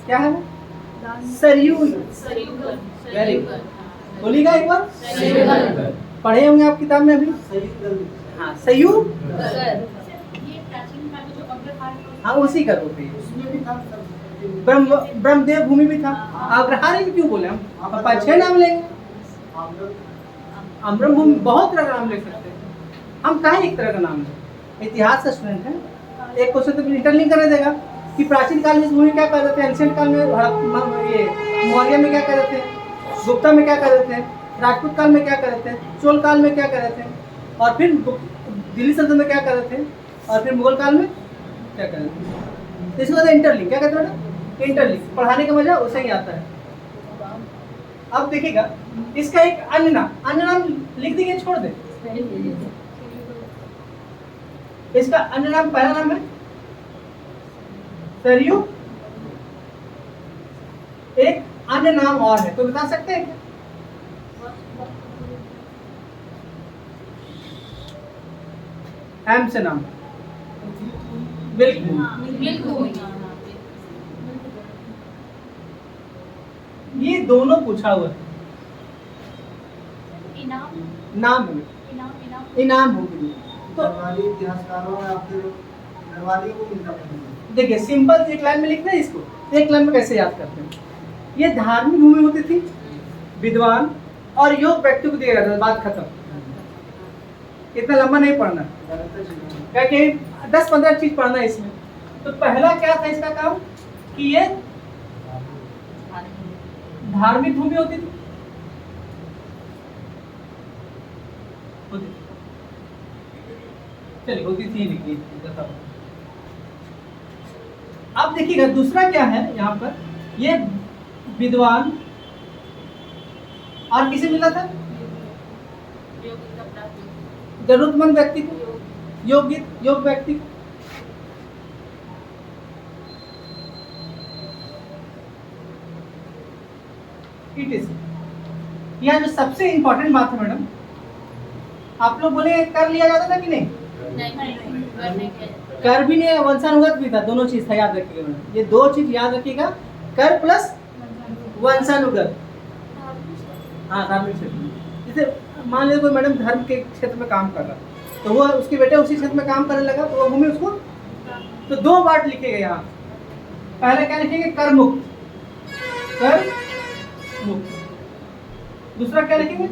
क्या है? सरयू। वेरी गुड, बोलिएगा एक बार। पढ़े होंगे आप किताब में अभी। हाँ, सयू। हाँ, उसी का रूप है। ब्रह्मदेव भूमि भी था। अग्रहारी क्यों बोले हम? 5-6 नाम लेंगे। अम्रम भूमि, बहुत तरह का नाम ले सकते हैं हम। कहाँ एक तरह का नाम लें? इतिहास का स्टूडेंट है, एक क्वेश्चन तो इंटरलिंक करने देगा कि प्राचीन काल में इस भूमि क्या कर रहे थे, एंशिएंट काल में ये मौर्य में क्या कर रहे थे, गुप्ता में क्या कर रहे थे, राजपूत काल में क्या कर रहे थे, चोल काल में क्या कर रहे थे, और फिर दिल्ली सल्तनत में क्या कर रहे थे, और फिर मुगल काल में क्या कर रहे थे। इसको इंटरलिंक क्या कहते हैं? इंटरलिंक। पढ़ाने का मजा उसे ही आता है। अब देखिएगा, इसका एक अन्य नाम लिख देंगे, छोड़ दे। इसका अन्य नाम, पहला नाम है सरयू। एक अन्य नाम और है, तो बता सकते हैं क्या? एम से नाम। बिल्कुल। ये दोनों पूछा हुआ है। नाम इनाम होगी। तो इतिहासकारों या फिर गढ़वाली को मिलता है। देखिए, सिंपल एक लाइन में लिखना है इसको, एक लाइन में कैसे याद करते हैं। ये धार्मिक भूमि होती थी, विद्वान और योग व्यक्ति को दिया जाता था, बात खत्म। इतना लंबा नहीं पढ़ना, क्या कि 10-15 चीज पढ़ना है इसमें। तो पहला क्या था इसका काम कि ये धार्मिक भूमि होती थी। चलिए, होती थी लिखी। अब देखिएगा दूसरा क्या है यहाँ पर, ये विद्वान और किसे मिला था? जरूरतमंद व्यक्ति को, योग्य व्यक्ति को। यहाँ जो सबसे इंपॉर्टेंट बात है मैडम, आप लोग बोले कर लिया जाता था कि नहीं? कर भी नहीं, वंशानुगत भी था, दोनों चीज था, याद रखिएगा मैडम। ये 2 चीज याद रखिएगा, कर प्लस वंशानुगत। हाँ, धार्मिक क्षेत्र। जैसे मान लीजिए कोई मैडम धर्म के क्षेत्र में काम कर रहा है, तो वो उसके बेटे उसी क्षेत्र में काम करने लगा, तो वो भूमि उसको, तो 2 बात लिखेगा यहाँ। पहले क्या लिखेंगे? कर मुक्त। दूसरा क्या लिखेंगे?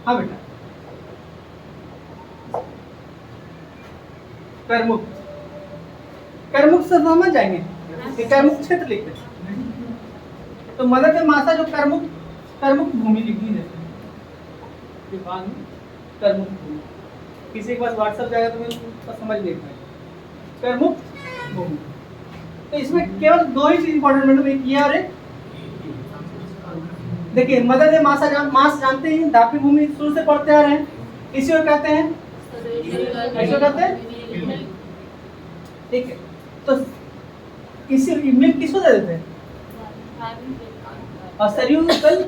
हाँ बेटा, करमुक्त, करमुक्त से समझ जाएंगे कि करमुक्त क्षेत्र लिखते हैं। तो मदद मासा जो करमुक्त भूमि लिखी है विभाग में, करमुक्त भूमि। किसी के पास व्हाट्सएप जाएगा तो मैं उसका समझ नहीं पाएगा। करमुक्त भूमि, तो इसमें केवल दो ही चीज इंपॉर्टेंट मैडम, एक ये और एक देखिए मदद मास जानते हैं, धापी भूमि शुरू से पढ़ते आ रहे हैं, इसी को कहते हैं, ऐसे कहते हैं, ठीक है। तो इसी मिल्क किसको दे देते हैं, और सरयू कल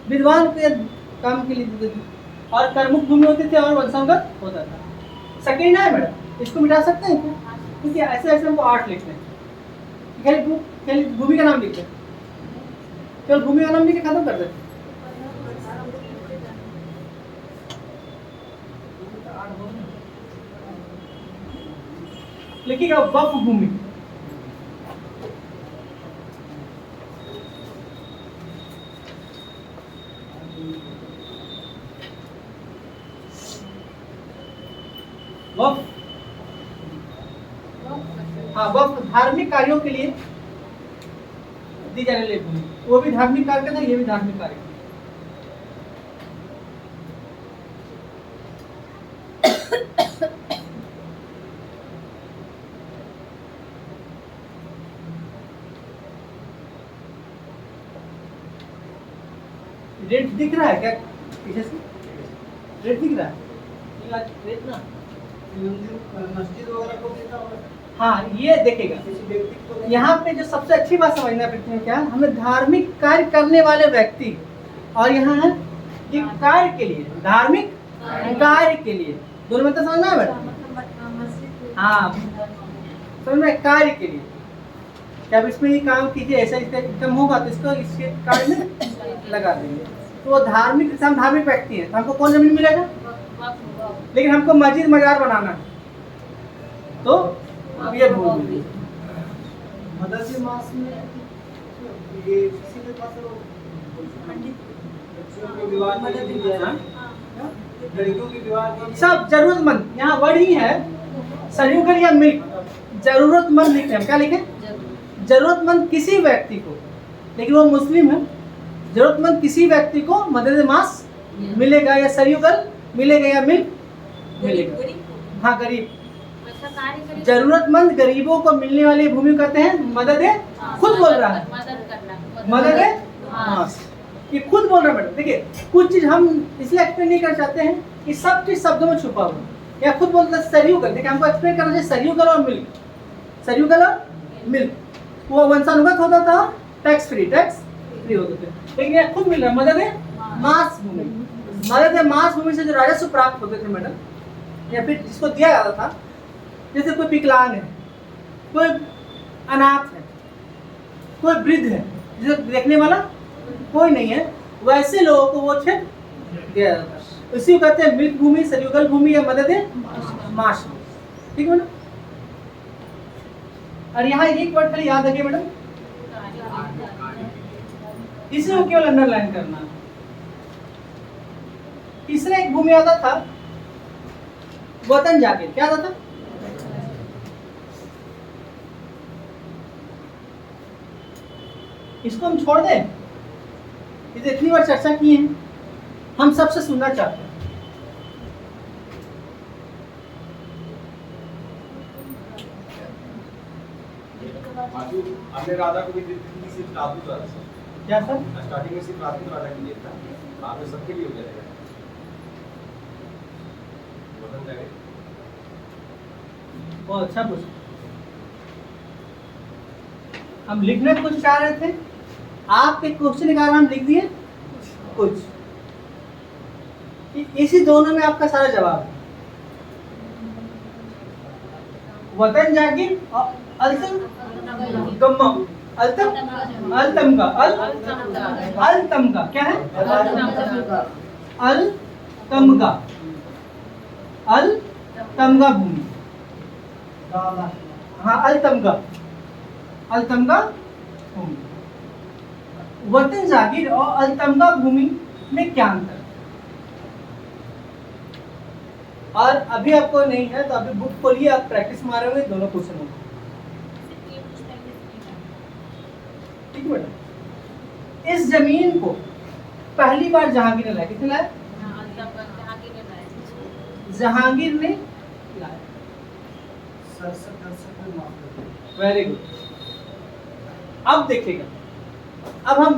विद्वान के काम के लिए देते थे, और कर्मुक भूमि होती थी और वंशानुगत होता था। सेकेंड है मैडम, इसको मिटा सकते हैं क्या, क्योंकि ऐसे ऐसे हमको 8 लिखते हैं, खाली भूमि का नाम लिखते हैं, केवल भूमि का नाम लिख के खत्म कर देते हैं। लिखिएगा वक्फ भूमि, वक्फ, हाँ वक्फ धार्मिक कार्यों के लिए दी जाने वाली भूमि, वो भी धार्मिक कार्य का था, ये भी धार्मिक कार्य। रेट दिख रहा है क्या पीछे से, रेट दिख रहा है, रेट ना मस्जिद वगैरह को देता होगा। हाँ ये देखेगा, किसी व्यक्ति को नहीं। यहाँ पे जो सबसे अच्छी बात समझना पड़ती है क्या, हमें धार्मिक कार्य करने वाले व्यक्ति, और यहाँ है कि कार्य के लिए, धार्मिक कार्य के लिए, दोनों में तो समझना है बेटा, हाँ समझ में, कार्य के लिए, क्या अब इसमें ये काम कीजिए, ऐसा इसका इनकम होगा तो इसको इसके कार्य में लगा देंगे। तो वो धार्मिक, हम धार्मिक व्यक्ति हैं, तो हमको कौन जमीन मिलेगा, लेकिन हमको मस्जिद मजार बनाना है तो अब ये भूल मिली। मदरसे मास में ये किसी के पास वो बच्चियों के विवाह के लिए है, लड़कियों के विवाह के लिए सब जरूरतमंद, यहाँ वर्ड ही है सरयुगर या मिल्क, जरूरतमंद लिखे हम, क्या लिखे, जरूरतमंद किसी व्यक्ति को, लेकिन वो मुस्लिम है, जरूरतमंद किसी व्यक्ति को मदद मास मिलेगा, या सरयुगर मिलेगा, या मिल्क मिलेगा, हाँ गरीब, जरूरतमंद गरीबों को मिलने वाली भूमि कहते हैं मदद, खुद बोल रहा है मदद मास, ये खुद बोल रहा है मैडम। देखिए कुछ चीज हम इसलिए एक्सप्लेन नहीं कर चाहते हैं कि सब चीज शब्दों में छुपा हुआ, या खुद बोलते हैं सरयुगर, देखिए हमको एक्सप्लेन करना चाहिए सरयुगर और मिल्क, सरयुगर और मिल्क, वो वंशानुगत होता था, टैक्स फ्री होते थे, लेकिन ये खुद मिल रहा है मदद मास भूमि। मदद मास भूमि से जो राजस्व प्राप्त होते थे मैडम, या फिर जिसको दिया जाता था, जैसे कोई विकलांग है, कोई अनाथ है, कोई वृद्ध है, जिसे देखने वाला कोई नहीं है, वैसे लोगों को वो क्षेत्र दिया जाता है। इसी को कहते हैं मिल्क भूमि, सरयुगल भूमि, या मदद मास भूमि, ठीक है मैडम। और यहाँ एक वर्ड खाली याद रखिए मैडम, इसे को केवल अंडरलाइन करना है। तीसरा एक भूमि आता था वतन जागिर, क्या आता था, इसको हम छोड़ दें, इसे इतनी बार चर्चा की है, हम सबसे सुनना चाहते हैं। हमने राधा को भी दी थी सिर्फ राधू द्वारा, क्या सर, स्टार्टिंग में सिर्फ राधू द्वारा के लिए था, बाद में सबके लिए हो जाएगा। वतन जागे बहुत अच्छा पूछा, हम लिखने कुछ चाह रहे थे, आपके क्वेश्चन के कारण हम लिख दिए कुछ, इसी दोनों में आपका सारा जवाब है। वतन जागिर और अल्तम अल्तमगा क्या है, अल्तमगा भूमि, हाँ अल्तमगा भूमि। वतन जागिर और अल्तमगा भूमि में क्या अंतर, और अभी आपको नहीं है तो अभी बुक खोलिए, आप प्रैक्टिस मारोगे दोनों क्वेश्चन होंगे। ठीक है बेटा। इस जमीन को पहली बार जहांगीर ने लाया। किसने लाया? जहांगीर ने लाया। Very good. अब देखिएगा, अब हम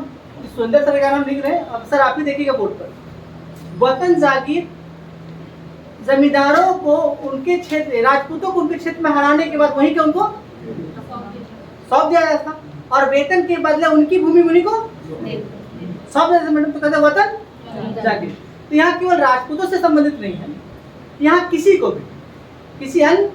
सुंदर सर का नाम लिख रहे हैं, अब सर आप ही देखिएगा बोर्ड पर। वतन जागीर जमींदारों को उनके क्षेत्र, राजपूतों को उनके क्षेत्र में हराने के बाद वहीं के उनको सौंप दिया जाता था, और वेतन के बदले उनकी भूमि उन्हीं को सौंप दिया। मैडम तो कहते हैं वतन जागीर। तो यहाँ केवल राजपूतों से संबंधित नहीं है, यहाँ किसी को भी, किसी अन्य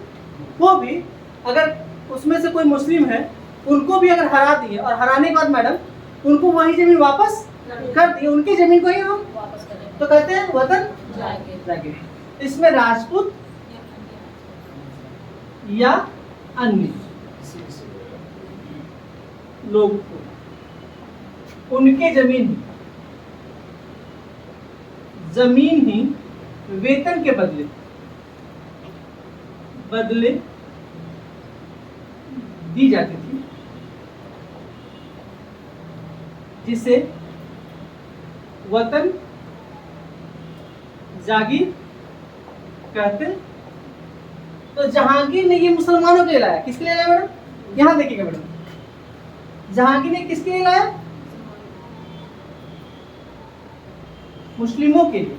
को भी, अगर उसमें से कोई मुस्लिम है उनको भी अगर हरा दिए और हराने के बाद मैडम उनको वही जमीन वापस कर दिए, उनकी जमीन को ही हम तो कहते हैं वतन जागीर। इसमें राजपूत या अन्य लोग को उनके जमीन ही वेतन के बदले दी जाती थी, जिसे वतन जागीर कहते। तो जहांगीर ने ये मुसलमानों के लिए लाया। किसके लिए लाया मैडम? यहां देखिएगा मैडम, जहांगीर ने किसके लिए लाया? मुस्लिमों के लिए।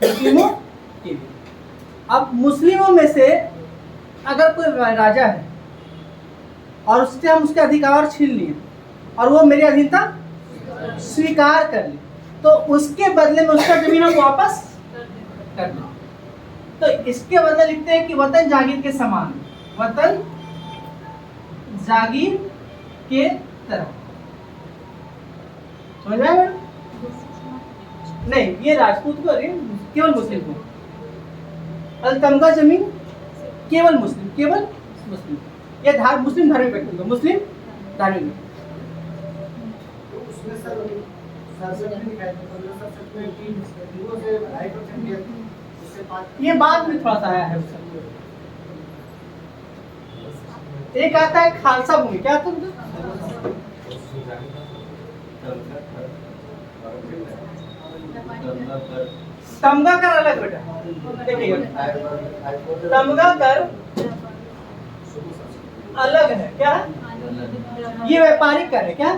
मुस्लिमों के लिए। अब मुस्लिमों में से अगर कोई राजा है और उससे हम उसके अधिकार छीन लिए और वो मेरी अधीनता स्वीकार कर ली, तो उसके बदले में उसका जमीन हम वापस कर दें। तो इसके बदले लिखते हैं कि वतन जागीर के समान, वतन जागीर के तरह। समझ में आया मैडम? नहीं, ये राजपूत को केवल मुस्लिम को, तमगा जमीन केवल मुस्लिम, ये मुस्लिम धार्मिक व्यक्ति को, मुस्लिम धार्मिक व्यक्ति। तो उसमें सर 67 में लिखा है, 1567 में कि हिंदुओं से 2.5% दिया था, उससे 5%। ये बाद में थोड़ा सा आया है उसका। एक आता है खालसा भूमि। क्या आता है? तमगा कर अलग बेटा, देखिएगा तमगा कर अलग है। क्या है? ये व्यापारिक कर है। क्या?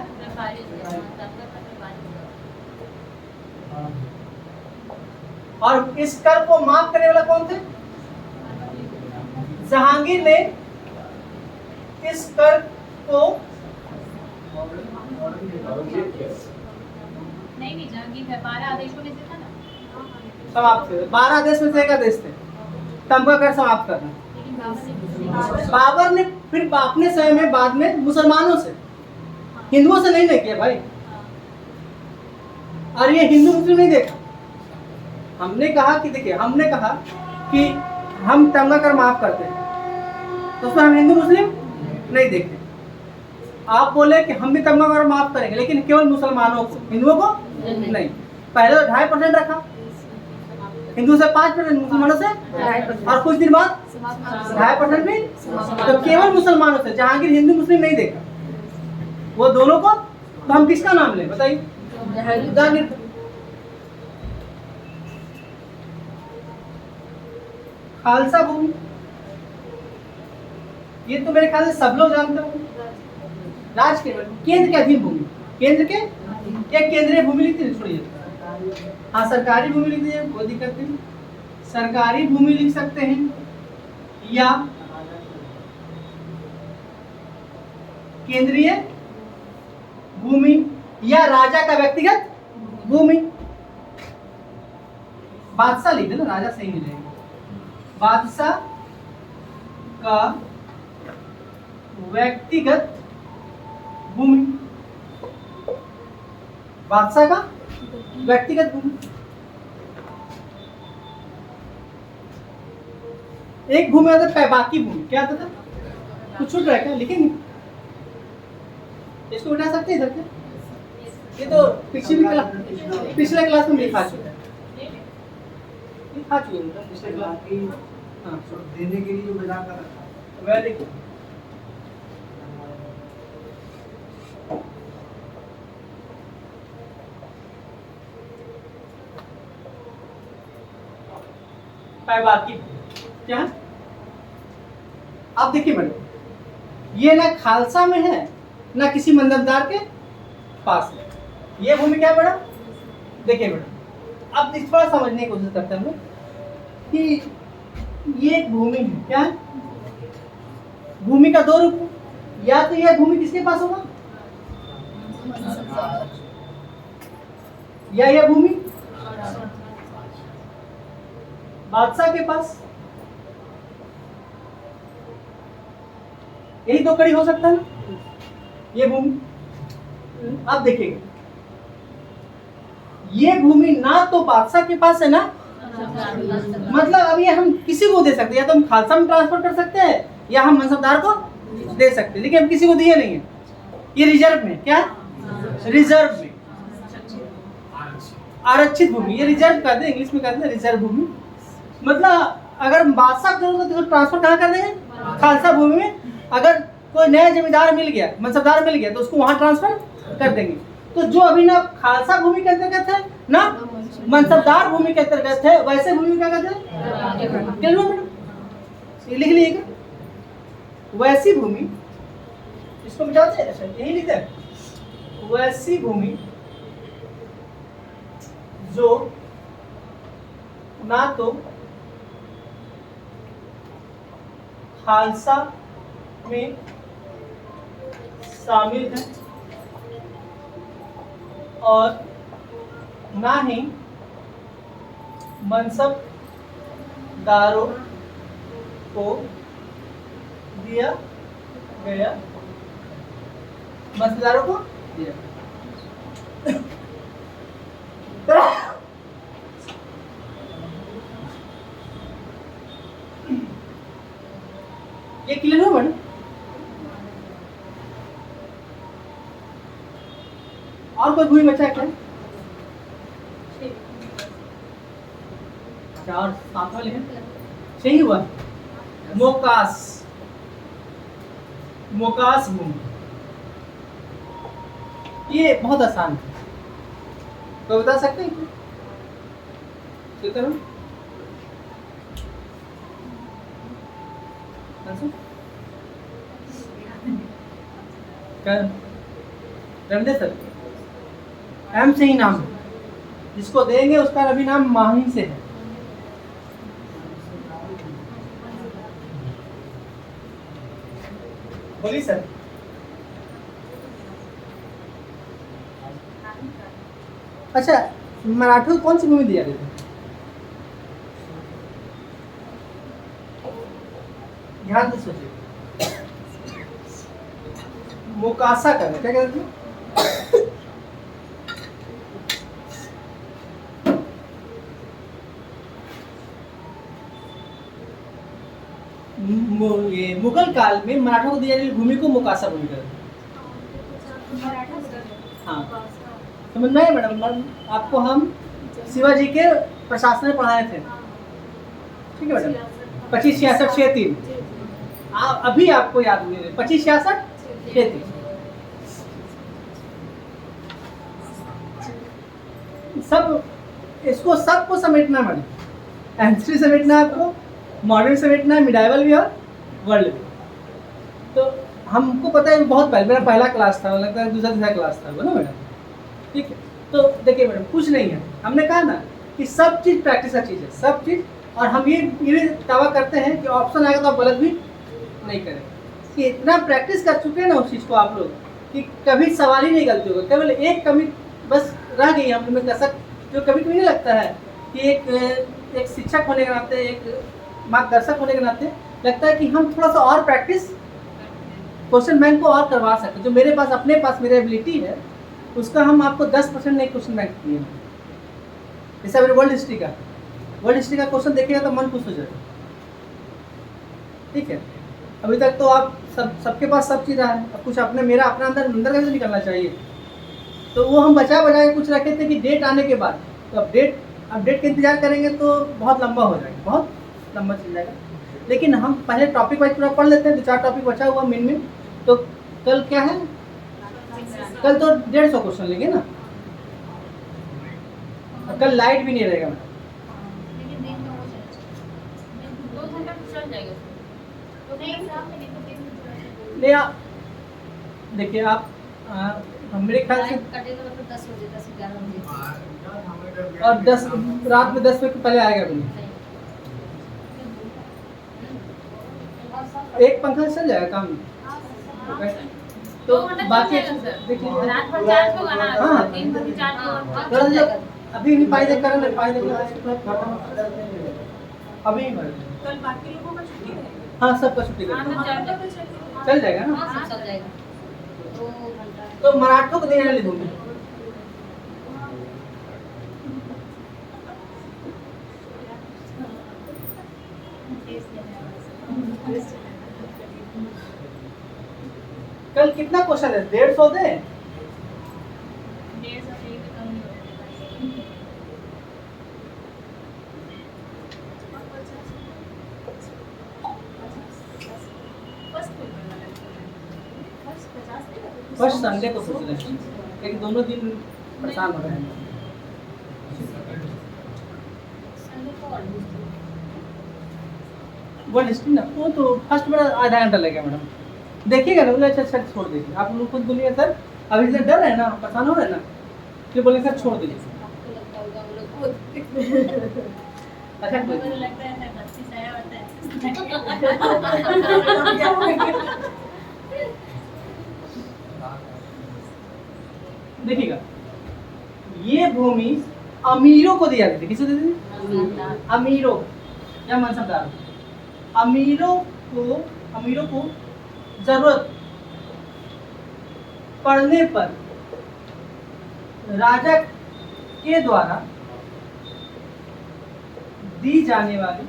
और इस कर को माफ करने वाला कौन थे? जहांगीर ने इस कर को नहीं जहांगीर है 12 आदेशों में से था ना, समाप्त कर। 12 आदेश में से एक आदेश थे तमगा कर समाप्त करना। लेकिन बाबर ने फिर अपने समय में बाद में मुसलमानों से, हिंदुओं से नहीं किया भाई। और ये हिंदू मुस्लिम नहीं देखा। हमने कहा कि देखिए, हमने कहा कि हम तमगा कर माफ करते हैं, तो उसमें हम हिंदू मुस्लिम नहीं देखते। आप बोले कि हम भी तमगा कर माफ करेंगे, लेकिन केवल मुसलमानों को, हिंदुओं को नहीं। पहले तो 2.5% रखा, हिंदू से 5%, मुसलमानों से 2.5%, और कुछ दिन बाद 2.5% भी, तो केवल मुसलमानों से। जहांगीर हिंदू मुस्लिम नहीं देखा, वो दोनों को। तो हम किसका नाम लें बताइए? जहांगीर। खालसा भूमि, ये तो मेरे ख्याल से सब लोग जानते हो। राज के केंद्र के अधीन भूमि, केंद्र के या केंद्रीय भूमि लिखते हैं, छोड़िए। हाँ, सरकारी भूमि लिख दीजिए, कोई दिक्कत नहीं। सरकारी भूमि लिख सकते हैं, या केंद्रीय भूमि, या राजा का व्यक्तिगत भूमि। बादशाह लिख देना, राजा सही नहीं रहेगा। बादशाह का व्यक्तिगत भूमि, बादशाह का व्यक्तिगत भूमि। एक भूमि आता है बाकी भूमि। क्या आता था? कुछ छूट रहा है क्या? लिखेंगे इसको, उठा सकते हैं इधर के। ये तो पिछले क्लास में लिखा चुका है, लिखा चुका है पिछले क्लास। हाँ देने के लिए जो बजा कर रखा है। Very good. बाकी क्या आप देखिए मैडम, ये ना खालसा में है ना किसी मंदबदार के पास है। ये भूमि क्या है मैडम? देखिए मैडम, अब थोड़ा समझने की कोशिश करते हैं हम लोग कि ये एक भूमि है। क्या है? भूमि का दो रूप, या तो यह भूमि किसके पास होगा, या यह भूमि बादशाह के पास। यही दो कड़ी हो सकता है ना, ये भूमि। आप देखिएगा, ये भूमि ना तो बादशाह के पास है ना, मतलब अब ये हम किसी को दे सकते हैं, या तो हम खालसा में ट्रांसफर कर सकते हैं या हम मनसबदार को दे सकते हैं, लेकिन हम किसी को दिए नहीं है। ये रिजर्व में, क्या रिजर्व में आरक्षित भूमि, ये रिजर्व कहते हैं, इंग्लिश में कहते हैं रिजर्व भूमि। मतलब अगर बादशाह को जरूरत है तो ट्रांसफर कहाँ कर देंगे, खालसा भूमि में। अगर कोई नया जमींदार मिल गया, मनसबदार मिल गया, तो उसको वहां ट्रांसफर कर देंगे। तो जो अभी ना खालसा भूमि के अंतर्गत है ना मनसबदार भूमि के अंतर्गत है, वैसे भूमि क्या कहते हैं, लिख लीजिएगा वैसी भूमि, इसको मिटाते हैं, यही लिखते हैं, वैसी भूमि जो ना तो खालसा में शामिल है और ना ही मनसबदारों को दिया गया, मनसबदारों को दिया। ये क्लियर हो मैडम? और कोई भूमि बचा है क्या? अच्छा, और साथ वाले हैं, सही हुआ। मोकास, मोकास भूमि, ये बहुत आसान है, तो बता सकते हैं क्या? रमदे सर, एम से ही नाम है, जिसको देंगे उसका अभी नाम माही से है। बोलिए सर। अच्छा, मराठों को कौन सी भूमि दिया गया था? ध्यान से सोचिए, मोकासा का क्या कहते हैं? ये मुगल काल में मराठों को दी जाने वाली भूमि को मोकासा भूमि कहते हैं। हाँ, समझ में आया मैडम? आपको हम शिवाजी के प्रशासन में पढ़ाए थे, ठीक है मैडम? 2566-63 अभी आपको याद हुए, 2566-63 सब, इसको सबको समेटना मैडम, एंट्री समेटना है आपको, मॉडर्न समेटना है, मिडाइवल भी और वर्ल्ड भी। तो हमको पता है बहुत पहले, मेरा पहला क्लास था, लगता है दूसरा तीसरा क्लास था वो ना मैडम, ठीक है? तो देखिए मैडम, कुछ नहीं है, हमने कहा ना कि सब चीज़ प्रैक्टिस का चीज़ है, सब चीज़। और हम ये भी दावा करते हैं कि ऑप्शन आएगा तो आप गलत भी नहीं करें, कि इतना प्रैक्टिस कर चुके हैं ना उस चीज़ को आप लोग कि कभी सवाल ही नहीं गलती होगा। केवल एक कमी बस रह गई हम में कसक, जो कभी कभी नहीं लगता है कि एक शिक्षक होने के नाते, एक मार्गदर्शक होने के नाते लगता है कि हम थोड़ा सा और प्रैक्टिस क्वेश्चन बैंक को और करवा सकते। जो मेरे पास अपने पास मेरी एबिलिटी है उसका हम आपको 10% नहीं क्वेश्चन बैंक दिए हैं। जैसे मेरे वर्ल्ड हिस्ट्री का क्वेश्चन देखिएगा तो मन खुश हो जाएगा, ठीक है? अभी तक तो आप सबके पास सब चीज़ रहा है, अब कुछ अपने मेरा अपना अंदर कैसे निकलना चाहिए, तो वो हम बचा बचा के कुछ रखे थे कि डेट आने के बाद, तो अपडेट का इंतजार करेंगे तो बहुत लंबा हो जाएगा, बहुत लंबा चल जाएगा। लेकिन हम पहले टॉपिक वाइज पूरा पढ़ लेते हैं, 2-4 टॉपिक बचा हुआ मेन में। तो कल क्या है, कल तो 150 क्वेश्चन लेंगे ना, और कल लाइट भी नहीं रहेगा मैडम। लेकिन दिन में हो जाएगा 2 घंटा तो चल जाएगा तो नहीं एग्जाम में नहीं तो दिन में थोड़ा सा ले आप देखिए आप मेरे ख्याल से कटेगा मतलब 10 बजे 10-11 बजे और 10 रात में 10 बजे पहले आएगा भी नहीं। एक पंखा से चल जाएगा काम। तो बाकी देखिए रात भर चार्ज होगा ना, हाँ। दिन भर भी चार्ज होगा। थोड़ा सा अभी भी पाई देख कर पाई देख अभी ही भर। कल बाकी लोगों का छुट्टी रहेगी। हाँ सबका छुट्टी कर हाँ, दो। तो चल जाएगा। चल जाएगा ना। हाँ, सब चल जाएगा 2 घंटा तो मराठों को देने ले दूंगी। कल कितना क्वेश्चन है, 150 दे। 150 से भी कम नहीं होगा। फर्स्ट संडे को सोच रहे हैं, लेकिन दोनों दिन परेशान हो रहे हैं। संडे को और वर्ड हिस्ट्री ना, वो तो फर्स्ट में आधा घंटा लगेगा मैडम। देखिएगा ना, बोले अच्छा सर छोड़ दीजिए। आप लोग खुद बोलिए सर अभी से डर है ना, परेशान हो रहे हैं ना, फिर बोले सर छोड़ दीजिए। आपको लगता होगा वो लोग खुद अच्छा कोई मुझे लगता है ऐसा 25 आया होता है। देखिएगा, ये भूमि अमीरों को दी जाती थी। किसे देती थी? अमीरों या मनसबदार। अमीरों को जरूरत पड़ने पर राजा के द्वारा दी जाने वाली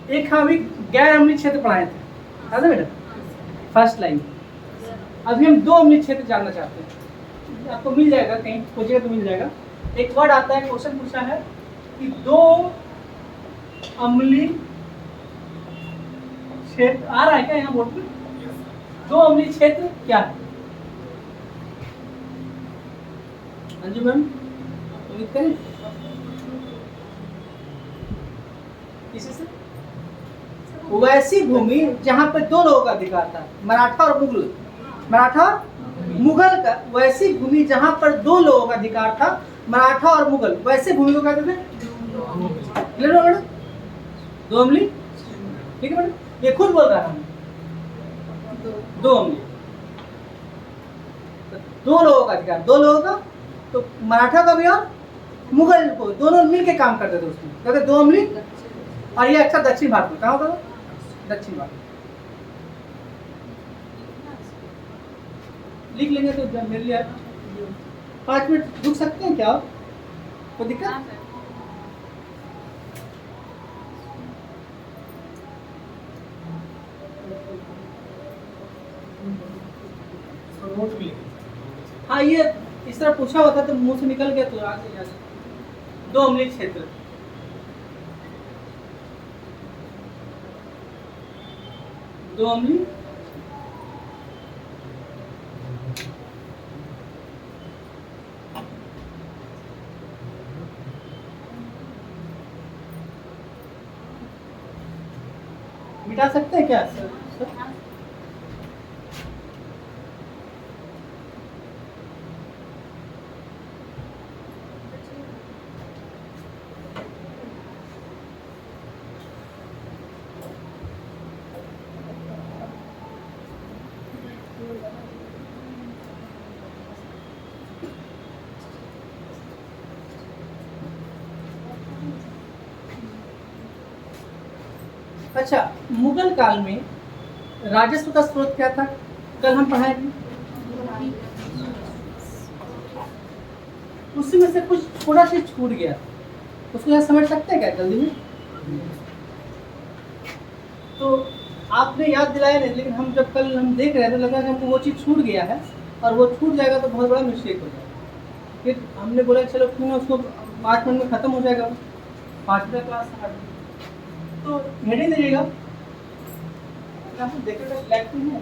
एक हम गैर अम्लीय क्षेत्र पढ़ाए थे, याद है बेटा? First line. अभी हम 2 अम्लीय क्षेत्र जानना चाहते हैं। आपको मिल जाएगा, कहीं खोजिएगा तो मिल जाएगा। एक वर्ड आता है, क्वेश्चन पूछा है कि 2 अम्लीय क्षेत्र आ रहा है क्या यहाँ बोर्ड पे? 2 अम्लीय क्षेत्र क्या है? अंजू मैम उम्मीद करें किसी से। वैसी भूमि जहाँ पे 2 लोगों का अधिकार था, मराठा और मुगल। मराठा मुगल का, वैसी भूमि जहाँ पर 2 लोगों का अधिकार था, मराठा और मुगल, वैसे भूमि को कहते थे। क्लियर हो मैडम? 2 अम्लीय, ठीक है मैडम? ये खुद बोल रहा है 2 अम्लीय, 2 लोगों का अधिकार, 2 लोगों का, तो मराठा का भी और मुगल को, दोनों मिलके काम करते थे उसमें, कहते 2 अम्लीय। और ये अक्सर दक्षिण भारत में कहाँ होता था? दक्षिण भारत। लिख लेंगे तो मेरे लिए 5 मिनट रुक सकते हैं क्या आप? कोई दिक्कत? नोट भी लिखे। हाँ, ये इस तरह पूछा होता तो मुंह से निकल गया तो आगे याद। 2 अम्लीय क्षेत्र, 2 अम्लीय मिटा सकते हैं क्या सर? अच्छा, मुगल काल में राजस्व का स्रोत क्या था? कल हम पढ़ाए थे। उसी में से कुछ थोड़ा सा छूट गया, उसको यहाँ समझ सकते हैं क्या जल्दी में? तो आपने याद दिलाया नहीं, लेकिन हम जब कल हम देख रहे थे लगा कि हमको वो चीज़ छूट गया है, और वो छूट जाएगा तो बहुत बड़ा मिस्टेक हो जाएगा। फिर हमने बोला चलो क्यों ना उसको 8 मिनट में ख़त्म हो जाएगा, 5वीं क्लास स्टार्ट। तो हेडिंग दीजिएगा, देखिएगा ब्लैक नहीं है,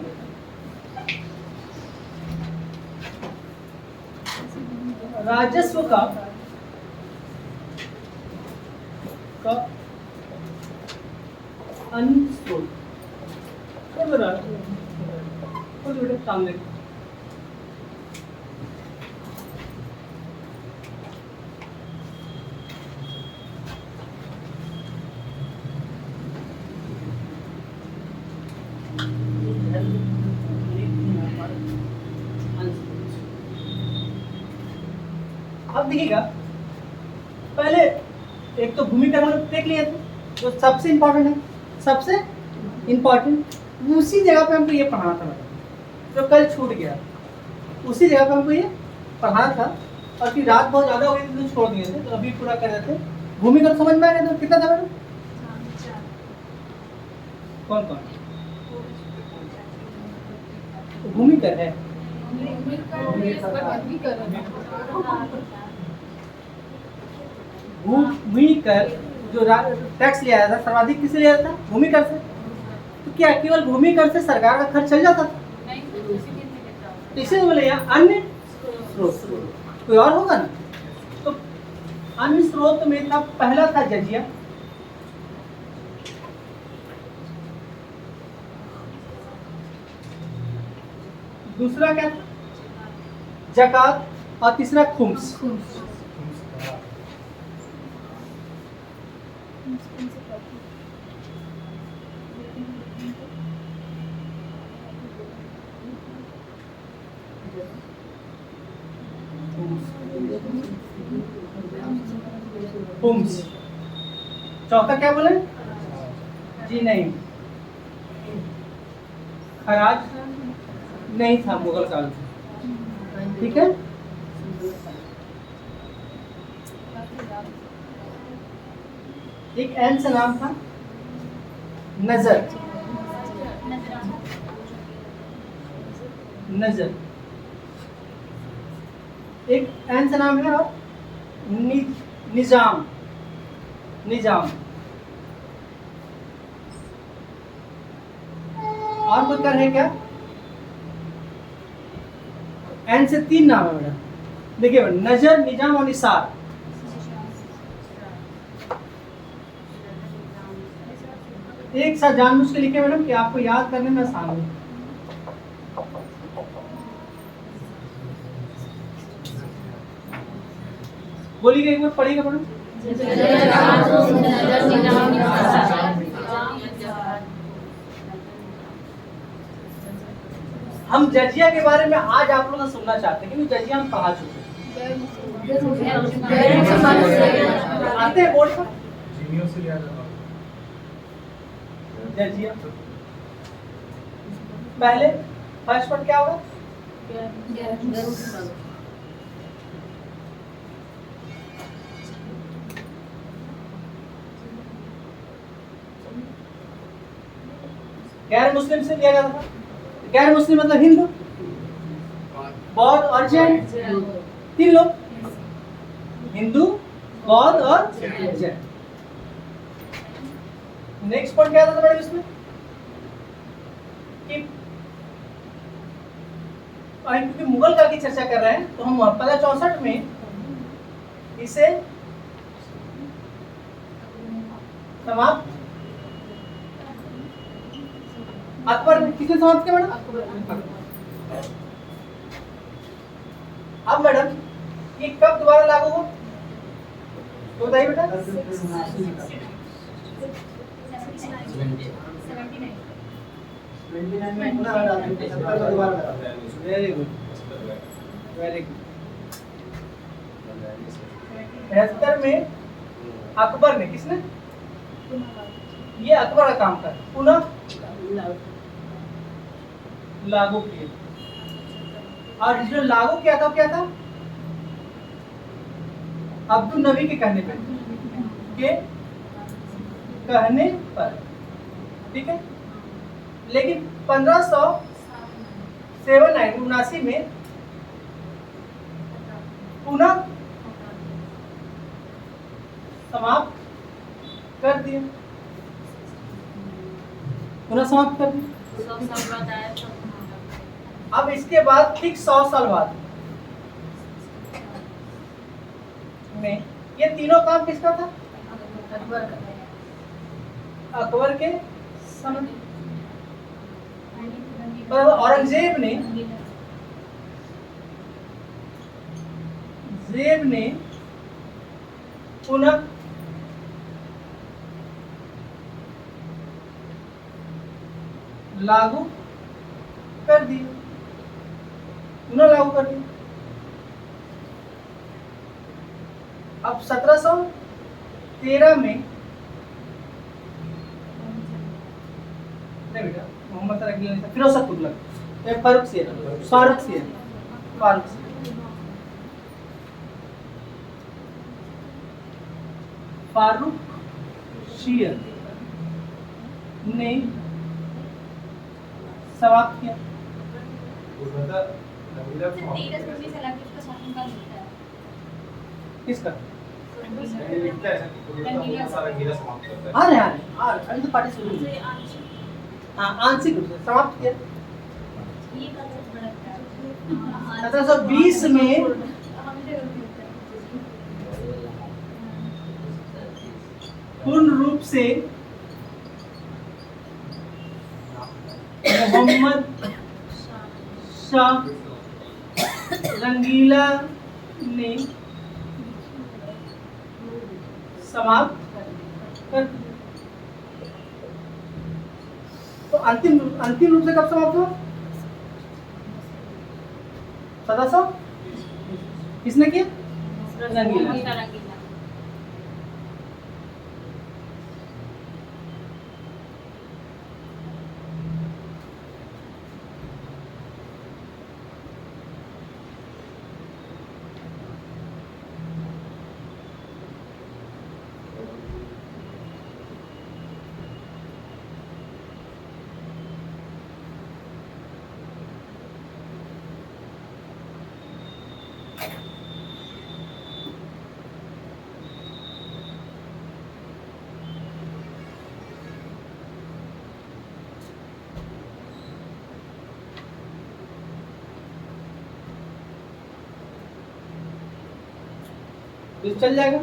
राजस्व का अन्य स्रोत सामने अब देखिएगा, पहले एक तो भूमिका हम लोग देख लिए थे जो सबसे इम्पोर्टेंट है, सबसे इम्पोर्टेंट उसी जगह पे हमको ये पढ़ाना था मैडम, जो कल छूट गया उसी जगह पे हमको ये पढ़ाना था, और फिर रात बहुत ज़्यादा हो गई थी तो छोड़ दिए थे, तो अभी पूरा कर रहे थे। भूमिका समझ में आ गया? तो कितना था मैडम? कौन कौन भूमिका है? भूमिकर जो टैक्स लिया था सर्वाधिक किससे लिया था? भूमिकर से। तो क्या केवल भूमिकर से सरकार का खर्च चल जाता था? तो इसे बोले यहाँ अन्य स्रोत, कोई और होगा ना? तो अन्य स्रोत में था, पहला था जजिया, दूसरा क्या था? जकात, और तीसरा खुम्स। खुम्स। चौथा क्या बोले? जी नहीं, खराज नहीं था मुगल काल में, ठीक है। एक एन से नाम था नजर, नजर एक एन से नाम है, और निजाम, निजाम। और कोई कर है क्या? एन से 3 नाम है मैडम, देखिए नजर, निजाम और निसार। एक साथ जानबूझ के लिखे मैडम कि आपको याद करने में आसान हो। बोलिएगा एक बार, पढ़िएगा मैडम। हम जजिया के बारे में आज आप लोग सुनना चाहते हैं, क्योंकि जजिया हम पढ़ा चुके हैं। आते हैं बोर्ड पर जजिया। पहले फर्स्ट वर्ड क्या होगा? गैर मुस्लिम से लिया जाता था। गैर मुस्लिम मतलब हिंदू, बौद्ध और जैन, 3 लोग, हिंदू, बौद्ध और जैन। नेक्स्ट पॉइंट क्या था बड़े इसमें कि क्योंकि मुगल काल की चर्चा कर रहे हैं तो हम 1564 में इसे समाप्त, अकबर ने किसने समाप्त किया मैडम? अब मैडम ये कब दोबारा लागू हो तो बताइए बेटा। 29 में पुनः हटा देंगे, 70 में दोबारा लगा। Very good, very good. 73 में अकबर ने, किसने? ये अकबर का काम था, पुनः लागू किए। और जो लागू किया था क्या था? अब्दुल नबी के कहने पे, के कहने पर, ठीक है। लेकिन 1579 में पुनः समाप्त कर दिया, पुनः समाप्त कर दिया। 100 साल बाद आया था। अब इसके बाद ठीक 100 साल बाद में ये तीनों काम किसका था? अकबर का। अकबर के समय। पर औरंगजेब ने पुनः लागू कर दिया, पुनः लागू कर दिया। अब 1713 में नहीं बेटा, मोहम्मद तरक्की फिरोज तुगलक, फारूक सियर, फारूक शीर ने समाप्त किया। किसका? अभी तो पार्टी शुरू हुई। हाँ, आंशिक रूप से समाप्त किया। 1720 में पूर्ण रूप से मोहम्मद शाह रंगीला ने समाप्त कर दिया। तो अंतिम रूप से कब समाप्त हुआ? 1700 किसने किया? रंगीला। तो चल जाएगा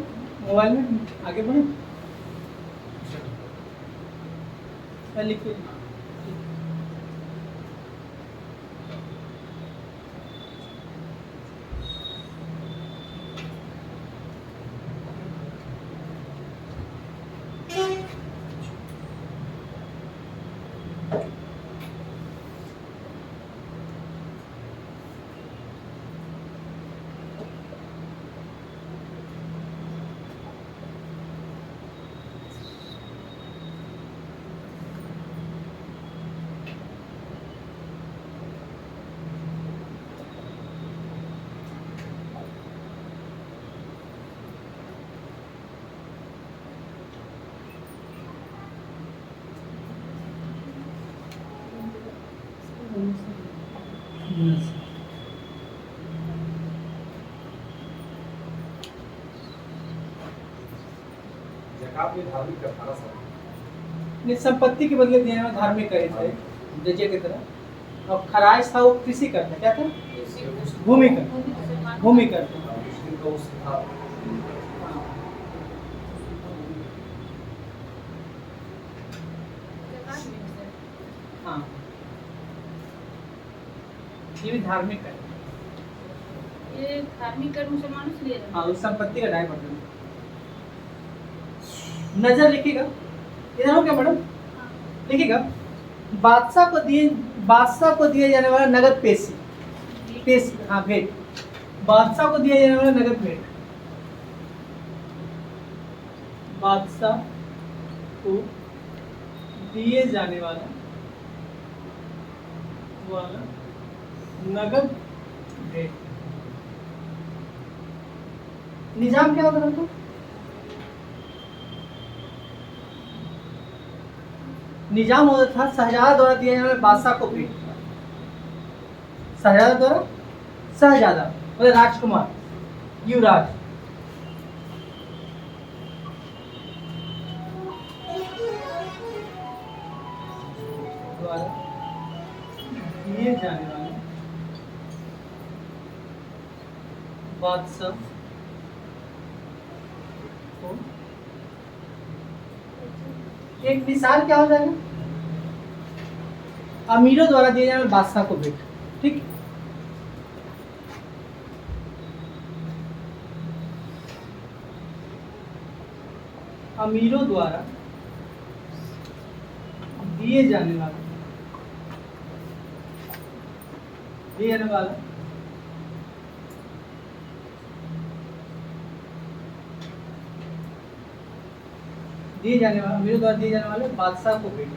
मोबाइल में, आगे बढ़े। लिखिए। ज़कात में धार्मिक का था सर। ने संपत्ति के बदले देने में धार्मिक करे थे जजे की तरह। और खराज था वो कृषि करता, क्या था? भूमि कर मुस्लिम का उस था। हाँ, ये भी धार्मिक है। ये धार्मिक कर मुसलमानों से ले रहे हैं। हाँ, उस संपत्ति का 2.5%। नजर लिखिएगा, इधर हो क्या मैडम? लिखिएगा, बादशाह को दिए जाने वाला नगद पेश, हाँ भेंट, बादशाह को दिया जाने वाला नगद भेंट, बादशाह को दिए जाने वाला नगद भेंट। निजाम क्या होता था? निजाम होता था शहजादा द्वारा दिया जाने वाला बादशाह को भेंट। शहजादा द्वारा, शहजादा मतलब राजकुमार, युवराज। द्वारा दिए जाने वाले बादशाह को, एक मिसाल क्या हो जाएगा? अमीरों द्वारा दिए जाने वाले बादशाह को भेंट। ठीक, अमीरों द्वारा दिए जाने वाला अमीरों द्वारा दिए जाने वाले बादशाह को भेंट।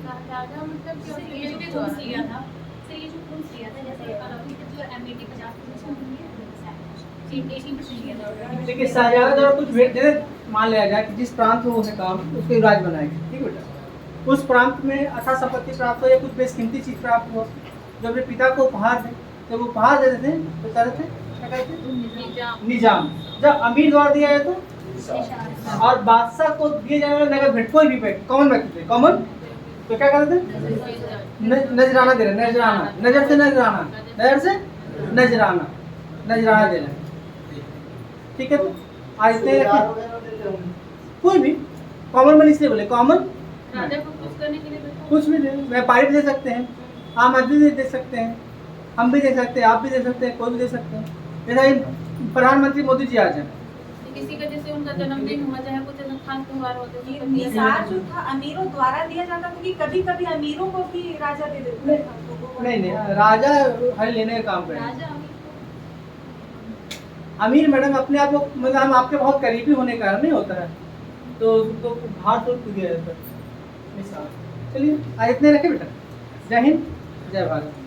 शहजादा मतलब जो ये जो घूस लिया था, सर ये जो घूस लिया था, जैसे अभी तक जो एमएटी 50% नहीं है, 18% लिया था। देखिए शहजादा द्वारा कुछ भेंट दे, मान लिया जाए कि जिस प्रांत में वो है काम, उसको युवराज बनाएंगे। ठीक बेटा, उस प्रांत में अथा संपत्ति प्राप्त हो या कुछ बेशकीमती चीज प्राप्त हो, जो अपने पिता को उपहार दे, जब वो उपहार दे देते हैं तो क्या कहते हैं? निजाम। जब अमीर द्वारा दिया जाए तो, और बादशाह को दिए जाने वाले नगद भेंट, कोई भी भेंट कॉमन व्यक्ति थे, कॉमन, तो क्या कहते थे? नजराना दे रहे, नजराना, नजर से नजराना, नजर से नजराना, नजराना दे रहे। ठीक है, तो आज कोई भी कॉमन मैन इसलिए बोले कॉमन, राजा को खुश करने के लिए बैठा। कुछ भी दे, व्यापारी भी दे सकते हैं, आम आदमी भी दे सकते हैं, हम भी दे सकते हैं, आप भी दे सकते हैं, कोई भी दे सकते हैं। जैसा ही प्रधानमंत्री मोदी जी आज हैं, किसी का जैसे उनका जन्मदिन हुआ, चाहे कुछ ऐसा खास त्योहार होता है, तो निसार जो था अमीरों द्वारा दिया जाता था कि कभी कभी अमीरों को भी राजा दे देते थे। नहीं, राजा हर लेने का काम करेंगे। राजा अमीर मैडम अपने आप को, मतलब हम आपके बहुत करीबी होने का नहीं होता है, तो उनको भार तो दिया जाता है। चलिए आज इतने रखे बेटा। जय हिंद, जय भारत।